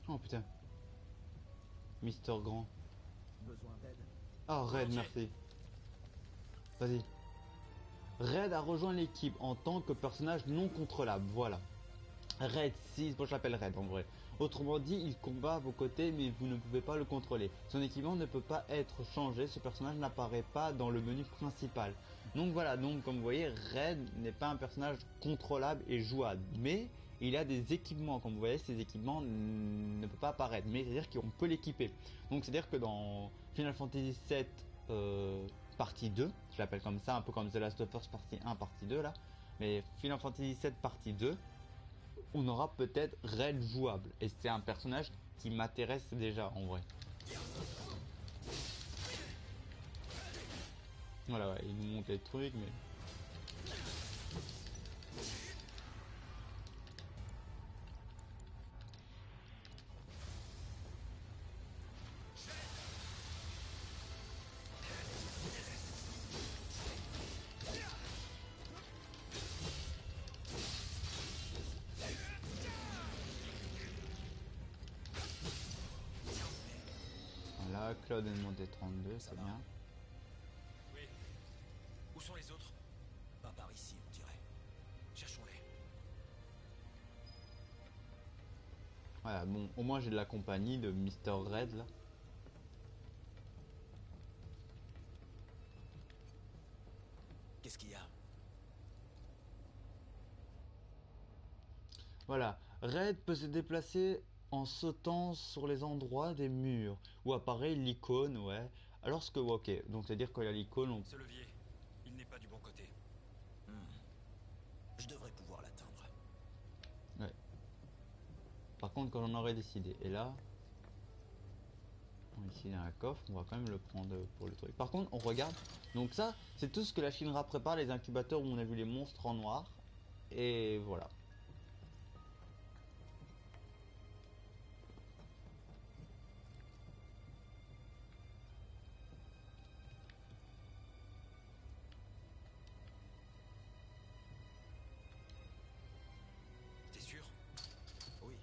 [SPEAKER 1] Oh putain. Mister Grand.
[SPEAKER 8] Besoin d'aide?
[SPEAKER 1] Ah, Red,
[SPEAKER 4] Volontiers.
[SPEAKER 1] merci. Vas-y. Red a rejoint l'équipe en tant que personnage non contrôlable, voilà. Red 6, moi je l'appelle Red en vrai. Autrement dit, il combat à vos côtés mais vous ne pouvez pas le contrôler. Son équipement ne peut pas être changé, ce personnage n'apparaît pas dans le menu principal. Donc voilà, donc comme vous voyez, Red n'est pas un personnage contrôlable et jouable. Mais il a des équipements, comme vous voyez, ces équipements ne peuvent pas apparaître. Mais c'est-à-dire qu'on peut l'équiper. Donc c'est-à-dire que dans Final Fantasy VII partie 2, je l'appelle comme ça, un peu comme The Last of Us partie 1, partie 2 là. Mais Final Fantasy VII partie 2, on aura peut-être Red jouable. Et c'est un personnage qui m'intéresse déjà en vrai. Voilà, ouais, il nous montre les trucs, mais... Voilà, Claude est monté 32, c'est bien.
[SPEAKER 4] Oui. Où sont les autres?
[SPEAKER 3] Pas par ici, on dirait.
[SPEAKER 4] Cherchons-les.
[SPEAKER 1] Voilà, bon, au moins j'ai de la compagnie de Mister Red là.
[SPEAKER 3] Qu'est-ce qu'il y a?
[SPEAKER 1] Voilà, Red peut se déplacer en sautant sur les endroits des murs où apparaît l'icône, ouais. Alors que, ok, donc c'est à dire qu'il y a l'icône, on...
[SPEAKER 4] Ce levier, il n'est pas du bon côté.
[SPEAKER 3] Je devrais pouvoir l'atteindre.
[SPEAKER 1] Ouais. Par contre, quand on aurait décidé, et là, ici il y a un coffre, on va quand même le prendre pour le truc. Par contre, on regarde, donc ça, c'est tout ce que la Shinra prépare, les incubateurs où on a vu les monstres en noir, et voilà.
[SPEAKER 4] T'es sûr?
[SPEAKER 3] Oui.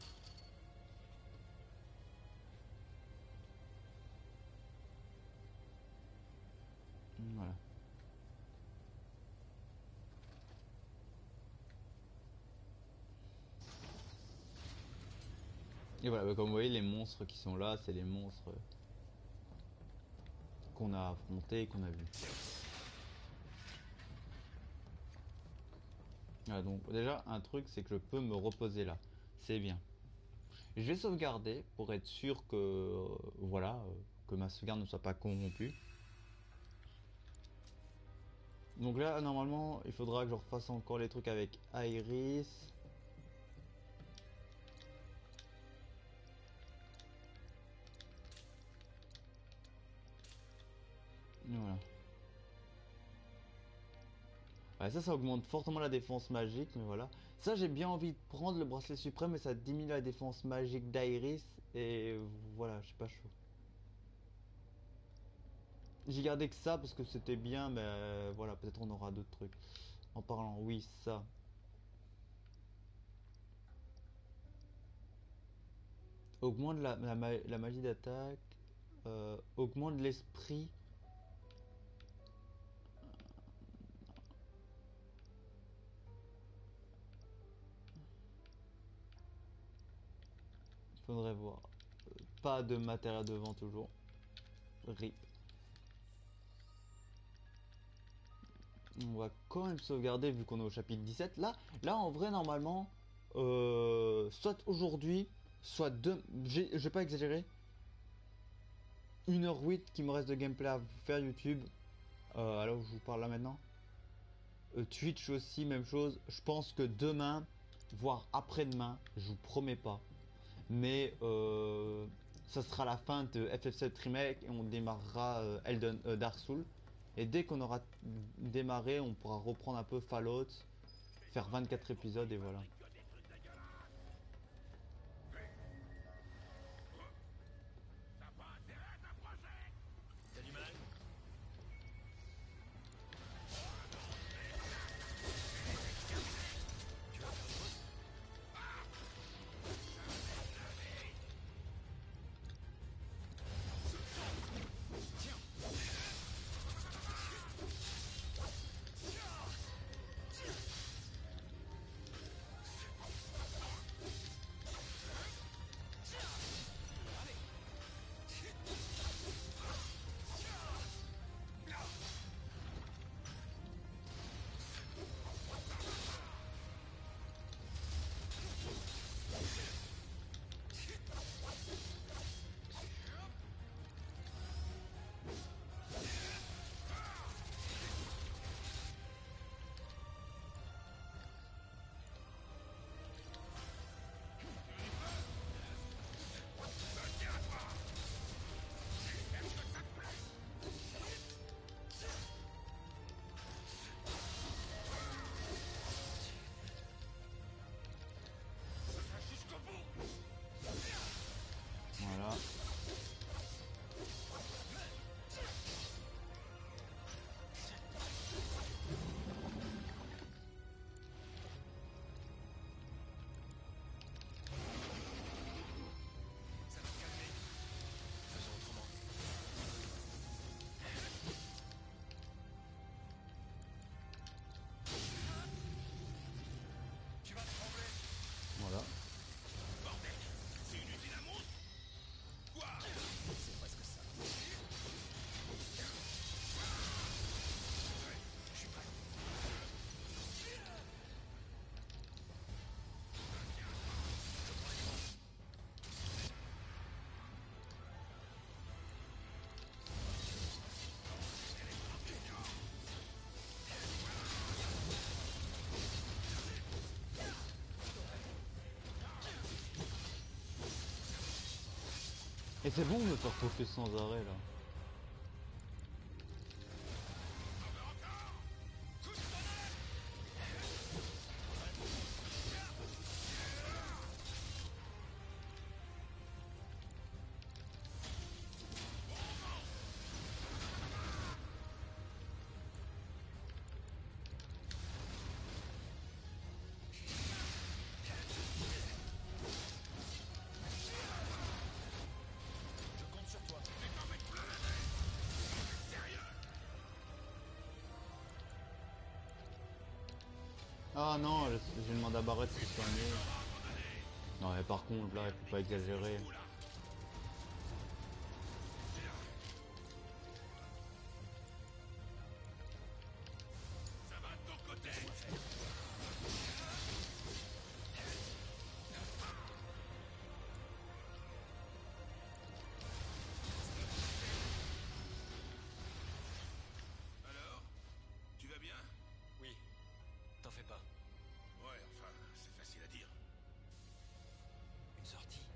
[SPEAKER 1] Voilà. Et voilà, bah, comme vous voyez, les monstres qui sont là, c'est les monstres qu'on a affrontés, qu'on a vus. Voilà, donc déjà, un truc, c'est que je peux me reposer là. C'est bien. Je vais sauvegarder pour être sûr que, voilà, que ma sauvegarde ne soit pas corrompue. Donc là, normalement, il faudra que je refasse encore les trucs avec Iris. Voilà. Ouais, ça augmente fortement la défense magique, mais voilà. Ça, j'ai bien envie de prendre le bracelet suprême, mais ça diminue la défense magique d'Iris, et voilà, je suis pas chaud. J'ai gardé que ça parce que c'était bien, mais voilà, peut-être on aura d'autres trucs. En parlant, oui, ça. Augmente la magie d'attaque, augmente l'esprit. Faudrait voir. Pas de matériel devant toujours. RIP. On va quand même sauvegarder vu qu'on est au chapitre 17. Là en vrai, normalement, soit aujourd'hui, soit deux. Je vais pas exagérer. 1h08 qui me reste de gameplay à faire YouTube. Alors je vous parle là maintenant. Twitch aussi, même chose. Je pense que demain, voire après-demain, je vous promets pas. Mais ça sera la fin de FF7 Remake et on démarrera Dark Souls. Et dès qu'on aura démarré, on pourra reprendre un peu Fallout, faire 24 épisodes et voilà.
[SPEAKER 4] T'as du mal?
[SPEAKER 1] Voilà.
[SPEAKER 4] Ça va te calmer. Faisons autrement. Tu vas trembler.
[SPEAKER 1] Voilà.
[SPEAKER 2] Bordel! C'est une usine à monstres? Quoi?
[SPEAKER 4] C'est presque ça. Je suis prêt.
[SPEAKER 1] Et c'est bon de me faire focus sans arrêt là.
[SPEAKER 4] Je compte sur toi.
[SPEAKER 1] Ah non, j'ai demandé à Barrett de se soigner. Non mais par contre là, il faut pas exagérer.
[SPEAKER 2] Ça va de ton côté? Alors? Tu vas bien?
[SPEAKER 4] Oui. T'en fais pas.
[SPEAKER 2] Ouais, enfin, c'est facile à dire.
[SPEAKER 4] Une sortie.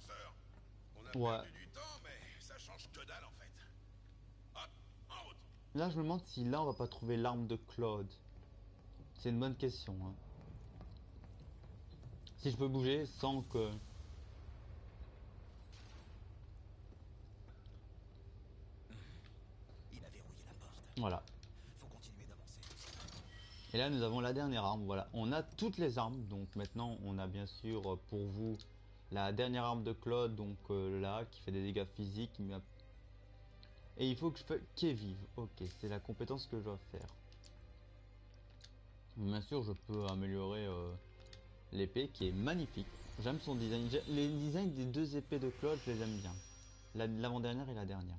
[SPEAKER 2] l'ascenseur. On a
[SPEAKER 1] Ouais.
[SPEAKER 2] perdu du temps, mais ça change que dalle en fait. Hop, en route.
[SPEAKER 1] Là, je me demande si là, on va pas trouver l'arme de Claude. C'est une bonne question. Hein. Si je peux bouger sans que...
[SPEAKER 6] Il a verrouillé la porte.
[SPEAKER 1] Voilà.
[SPEAKER 6] Faut continuer d'avancer.
[SPEAKER 1] Et là, nous avons la dernière arme. Voilà. On a toutes les armes. Donc maintenant, on a bien sûr pour vous la dernière arme de Claude. Donc là, qui fait des dégâts physiques. Et il faut que je fasse... qui est vive. Ok, c'est la compétence que je dois faire. Bien sûr, je peux améliorer l'épée qui est magnifique. J'aime son design. Les designs des deux épées de Claude, je les aime bien. L'avant-dernière et la dernière.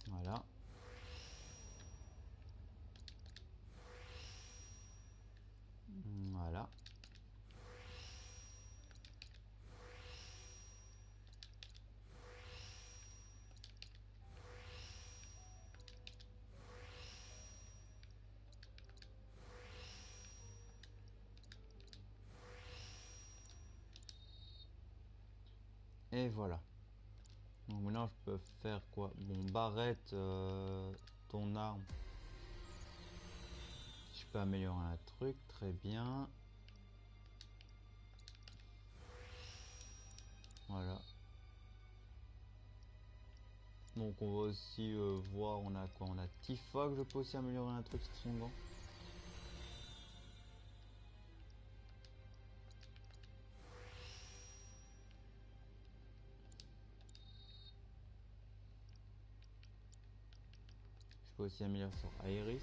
[SPEAKER 1] Voilà. Voilà. Et voilà. Donc maintenant je peux faire quoi? Bon, Barrette, ton arme. Je peux améliorer un truc, très bien. Voilà. Donc on va aussi voir, on a quoi? On a Tifa que je peux aussi améliorer un truc sur son gant. Je peux aussi améliorer sur Iris.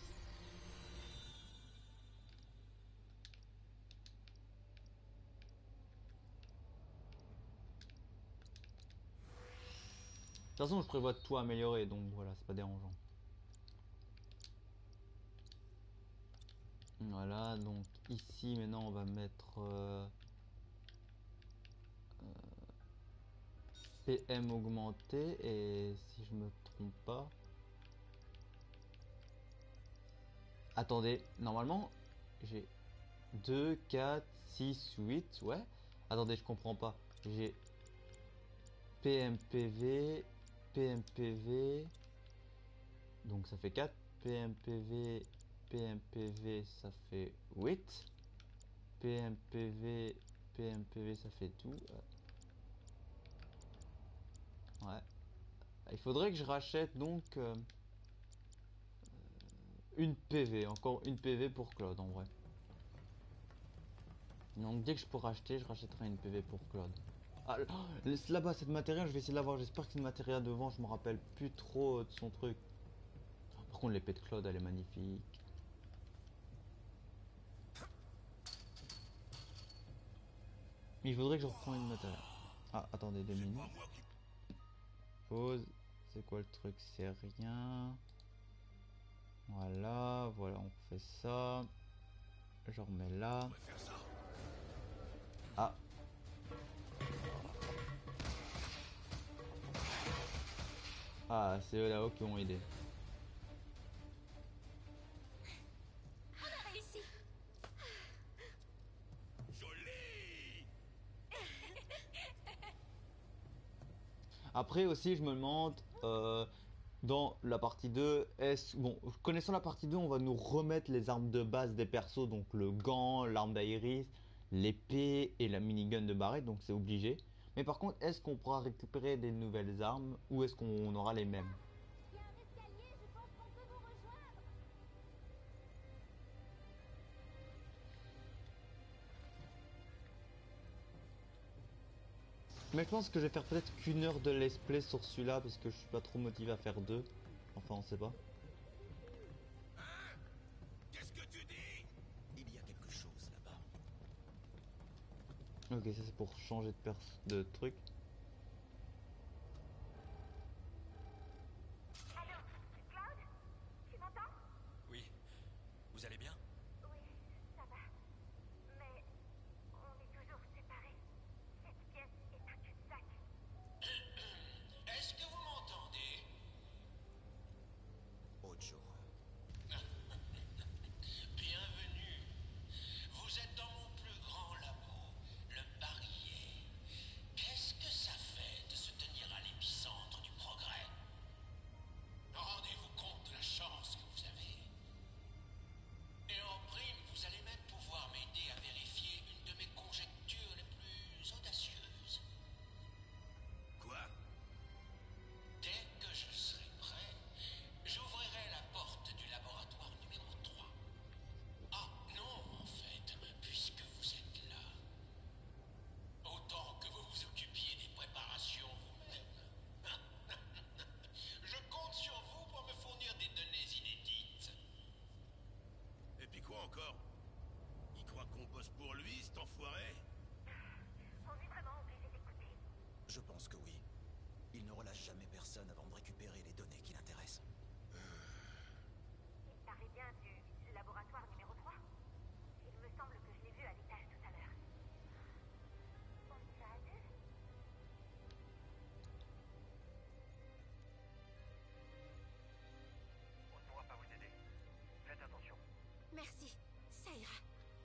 [SPEAKER 1] De toute façon, je prévois de tout améliorer, donc voilà, c'est pas dérangeant. Voilà, donc ici maintenant on va mettre PM augmenté et si je me trompe pas. Attendez, normalement j'ai 2, 4, 6, 8, ouais. Attendez, je comprends pas. J'ai PMPV, PMPV, donc ça fait 4, PMPV, PMPV, ça fait 8, PMPV, PMPV, ça fait tout. Ouais. Il faudrait que je rachète donc une PV, encore une PV pour Claude en vrai. Donc dès que je pourrai racheter, je rachèterai une PV pour Claude. Ah, là-bas, cette matériel, je vais essayer de l'avoir. J'espère que c'est une matériel devant, je me rappelle plus trop de son truc. Par contre, l'épée de Claude, elle est magnifique. Il faudrait que je reprenne une matériel. Ah, attendez 2 minutes. Pause. C'est quoi le truc? C'est rien. Voilà, voilà, on fait ça. Je remets là. Ah. Ah, c'est eux là-haut qui ont aidé.
[SPEAKER 5] On a réussi.
[SPEAKER 2] Joli.
[SPEAKER 1] Après aussi, je me demande, dans la partie 2, bon, connaissant la partie 2, on va nous remettre les armes de base des persos, donc le gant, l'arme d'Iris, l'épée et la minigun de Barrett, donc c'est obligé. Mais par contre, est-ce qu'on pourra récupérer des nouvelles armes ou est-ce qu'on aura les mêmes?
[SPEAKER 5] Il y a un escalier, je pense qu'on peut vous rejoindre.
[SPEAKER 1] Mais je pense que je vais faire peut-être qu'une heure de let's play sur celui-là parce que je suis pas trop motivé à faire deux. Enfin, on sait pas.
[SPEAKER 2] Qu'est-ce que tu dis?
[SPEAKER 6] Il y a quelque chose là-bas.
[SPEAKER 1] Ok, ça c'est pour changer de truc.
[SPEAKER 5] Allô, Claude? Tu m'entends?
[SPEAKER 4] Oui. Vous allez bien?
[SPEAKER 5] Oui, ça va. Mais on est toujours séparés. Cette pièce est un cul-de-sac.
[SPEAKER 3] Est-ce que vous m'entendez?
[SPEAKER 6] Ocho.
[SPEAKER 3] Bienvenue.
[SPEAKER 2] bosse pour lui, cet enfoiré?
[SPEAKER 7] On est vraiment obligé d'écouter.
[SPEAKER 3] Je pense que oui. Il ne relâche jamais personne avant de récupérer les données qui l'intéressent.
[SPEAKER 7] Il parlait bien du laboratoire numéro 3. Il me semble que je l'ai vu à l'étage tout à l'heure. On y va à deux?
[SPEAKER 8] On ne pourra pas vous aider. Faites attention.
[SPEAKER 5] Merci, ça ira.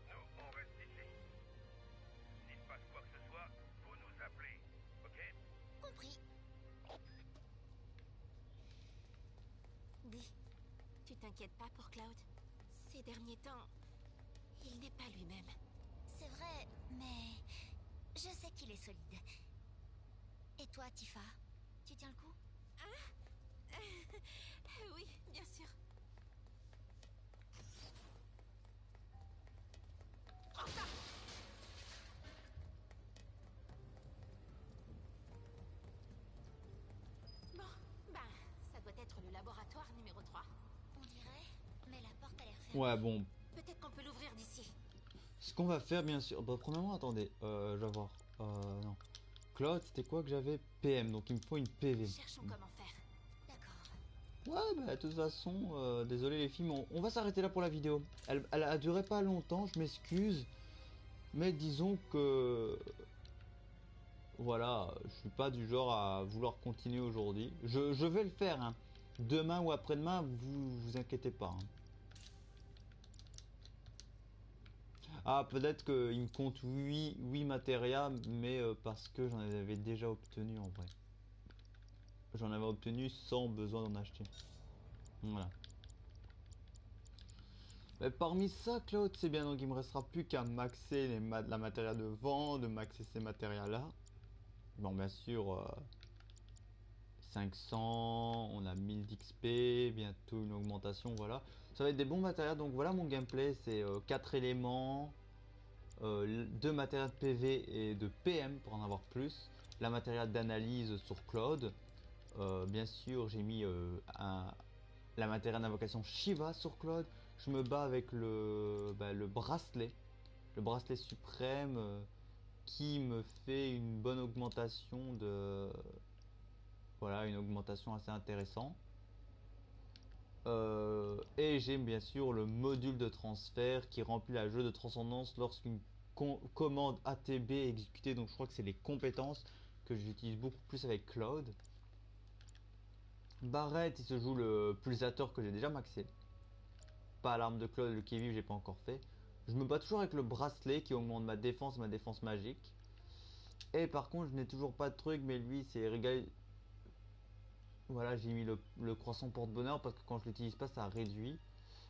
[SPEAKER 8] Nous, on reste ici. S'il se passe quoi que ce soit, vous nous appelez. Ok?
[SPEAKER 5] Compris. Dis, tu t'inquiètes pas pour Cloud? Ces derniers temps, il n'est pas lui-même. C'est vrai, mais je sais qu'il est solide. Et toi, Tifa, tu tiens le coup? Oui, bien sûr. Prends ça! Bon, ça doit être le laboratoire numéro 3. On dirait, mais la porte a l'air fermée.
[SPEAKER 1] Ouais, bon.
[SPEAKER 5] Peut-être qu'on peut l'ouvrir d'ici.
[SPEAKER 1] Ce qu'on va faire, bien sûr. Bah, premièrement, attendez. Je vais voir. Non. Claude, c'était quoi que j'avais? PM, donc il me faut une PV.
[SPEAKER 5] Cherchons comment faire. D'accord.
[SPEAKER 1] Ouais, bah, de toute façon, désolé les filles, mais on va s'arrêter là pour la vidéo. Elle a duré pas longtemps, je m'excuse. Mais disons que... Voilà, je suis pas du genre à vouloir continuer aujourd'hui. Je vais le faire, hein. Demain ou après-demain, vous inquiétez pas. Hein. Ah, peut-être qu'il me compte 8 matérias, mais parce que j'en avais déjà obtenu en vrai. J'en avais obtenu sans besoin d'en acheter. Voilà. Mais parmi ça, Claude, c'est bien, donc il me restera plus qu'à maxer la matéria de vent, de maxer ces matérias là. Bon, bien sûr, 500, on a 1000 d'XP, bientôt une augmentation, voilà. Ça va être des bons matériaux, donc voilà mon gameplay, c'est 4 éléments, 2 matériaux de PV et de PM pour en avoir plus. La matérielle d'analyse sur Claude. Bien sûr, j'ai mis la matérielle d'invocation Shiva sur Claude. Je me bats avec le bracelet. Le bracelet suprême qui me fait une bonne augmentation de... Voilà, une augmentation assez intéressante. Et j'ai bien sûr le module de transfert qui remplit la jeu de transcendance lorsqu'une commande ATB est exécutée. Donc je crois que c'est les compétences que j'utilise beaucoup plus avec Claude. Barrette, il se joue le pulsateur que j'ai déjà maxé. Pas l'arme de Claude, le qui vive, j'ai pas encore fait. Je me bats toujours avec le bracelet qui augmente ma défense magique. Et par contre, je n'ai toujours pas de truc, mais lui, c'est régal. Voilà, j'ai mis le croissant porte-bonheur parce que quand je l'utilise pas, ça réduit.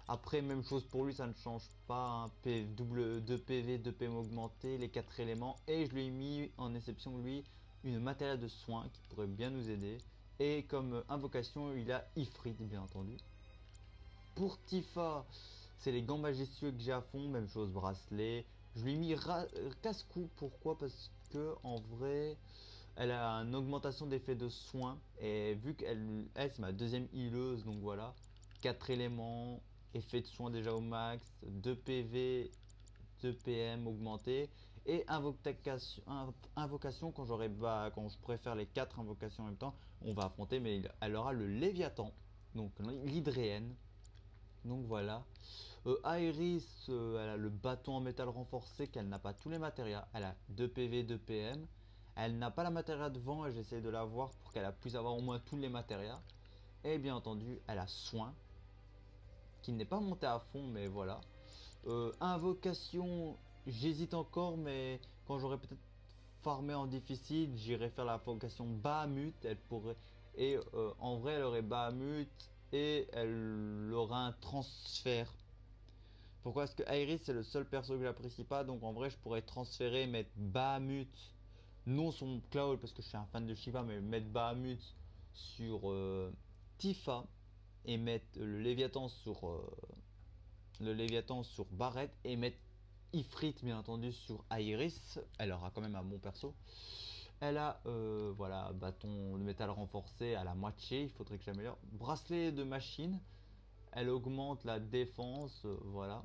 [SPEAKER 1] Après, même chose pour lui, ça ne change pas. Hein. Double 2 PV, 2 PM augmenté, les 4 éléments. Et je lui ai mis en exception, lui, une matérielle de soins qui pourrait bien nous aider. Et comme invocation, il a Ifrit, bien entendu. Pour Tifa, c'est les gants majestueux que j'ai à fond, même chose, bracelet. Je lui ai mis casse-cou, pourquoi? Parce que en vrai, elle a une augmentation d'effet de soins. Et vu qu'elle c'est ma deuxième healeuse, donc voilà. 4 éléments, effet de soins déjà au max, 2 PV, 2 PM augmenté. Et invocation quand quand je préfère les 4 invocations en même temps, on va affronter, mais elle aura le Léviathan, donc l'hydréenne. Donc voilà. Iris, elle a le bâton en métal renforcé qu'elle n'a pas tous les matériaux. Elle a 2 PV, 2 PM. Elle n'a pas la matéria de vent et j'essaie de la voir pour qu'elle puisse avoir au moins tous les matériaux. Et bien entendu, elle a soin, qui n'est pas monté à fond, mais voilà. Invocation, j'hésite encore, mais quand j'aurai peut-être farmé en difficile, j'irai faire la invocation Bahamut. Elle pourrait, et en vrai, elle aurait Bahamut et elle aura un transfert. Pourquoi? Parce que Iris c'est le seul perso que j'apprécie pas, donc en vrai je pourrais transférer, mettre Bahamut, non sur mon Cloud parce que je suis un fan de Shiva, mais mettre Bahamut sur Tifa et mettre le Léviathan sur Barrette et mettre Ifrit bien entendu sur Iris. Elle aura quand même un bon perso. Elle a voilà, bâton de métal renforcé à la moitié, il faudrait que j'améliore. Bracelet de machine, elle augmente la défense, voilà.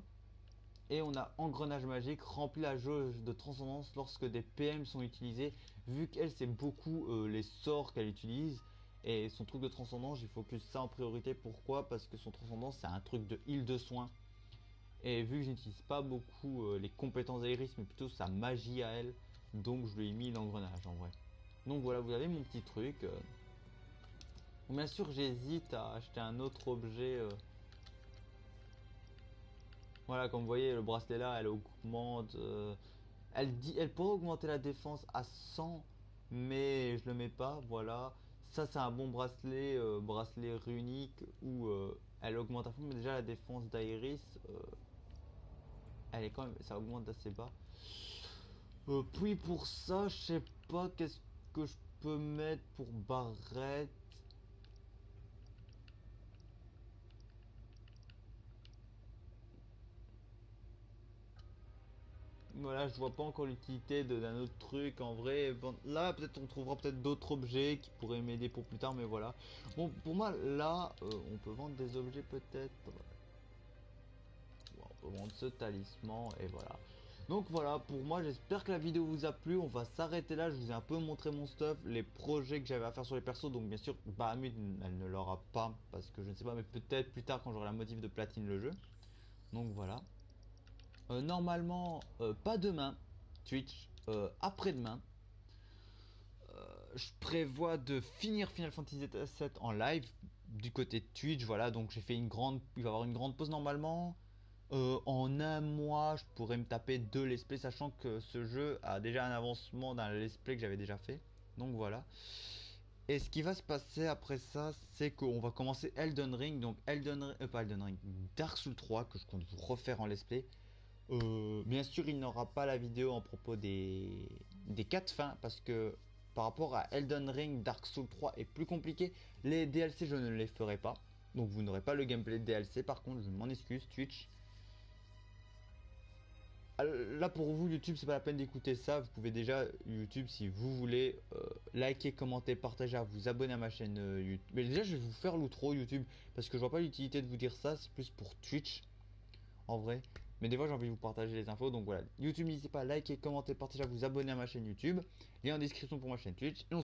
[SPEAKER 1] Et on a engrenage magique, remplit la jauge de transcendance lorsque des PM sont utilisés. Vu qu'elle c'est beaucoup les sorts qu'elle utilise et son truc de transcendance, il focus ça en priorité. Pourquoi? Parce que son transcendance c'est un truc de heal de soins. Et vu que je n'utilise pas beaucoup les compétences d'Aeris, mais plutôt sa magie à elle, donc je lui ai mis l'engrenage en vrai. Donc voilà, vous avez mon petit truc. Bien sûr, j'hésite à acheter un autre objet. Voilà, comme vous voyez, le bracelet là, elle augmente. Elle pourrait augmenter la défense à 100, mais je le mets pas. Voilà, ça c'est un bon bracelet, bracelet runique où elle augmente à fond, mais déjà la défense d'Aeris, elle est quand même, ça augmente d'assez bas. Puis pour ça, je sais pas qu'est-ce que je peux mettre pour barrette. Voilà, je vois pas encore l'utilité d'un autre truc en vrai. Bon, là, peut-être on trouvera peut-être d'autres objets qui pourraient m'aider pour plus tard, mais voilà. Bon, pour moi, là, on peut vendre des objets peut-être. Bon, on peut vendre ce talisman et voilà. Donc voilà, pour moi, j'espère que la vidéo vous a plu. On va s'arrêter là. Je vous ai un peu montré mon stuff, les projets que j'avais à faire sur les persos. Donc bien sûr, Bahamut, elle ne l'aura pas parce que je ne sais pas, mais peut-être plus tard quand j'aurai la motive de platine le jeu. Donc voilà. Normalement, pas demain, Twitch, après-demain. Je prévois de finir Final Fantasy VII en live du côté de Twitch. Voilà, donc j'ai fait une grande. Il va y avoir une grande pause normalement. En un mois, je pourrais me taper 2 let's play, sachant que ce jeu a déjà un avancement d'un let's play que j'avais déjà fait. Donc voilà. Et ce qui va se passer après ça, c'est qu'on va commencer Elden Ring. Donc pas Elden Ring, Dark Souls 3 que je compte vous refaire en let's play. Bien sûr, il n'aura pas la vidéo en propos des 4 fins parce que par rapport à Elden Ring, Dark Souls 3 est plus compliqué. Les DLC, je ne les ferai pas. Donc vous n'aurez pas le gameplay de DLC. Par contre, je m'en excuse, Twitch. Là pour vous, YouTube, c'est pas la peine d'écouter ça. Vous pouvez déjà, YouTube, si vous voulez, liker, commenter, partager, vous abonner à ma chaîne YouTube. Mais déjà, je vais vous faire l'outro YouTube parce que je vois pas l'utilité de vous dire ça. C'est plus pour Twitch en vrai. Mais des fois j'ai envie de vous partager les infos. Donc voilà, YouTube, n'hésitez pas à liker, commenter, partager, vous abonner à ma chaîne YouTube. Lien en description pour ma chaîne Twitch. Et on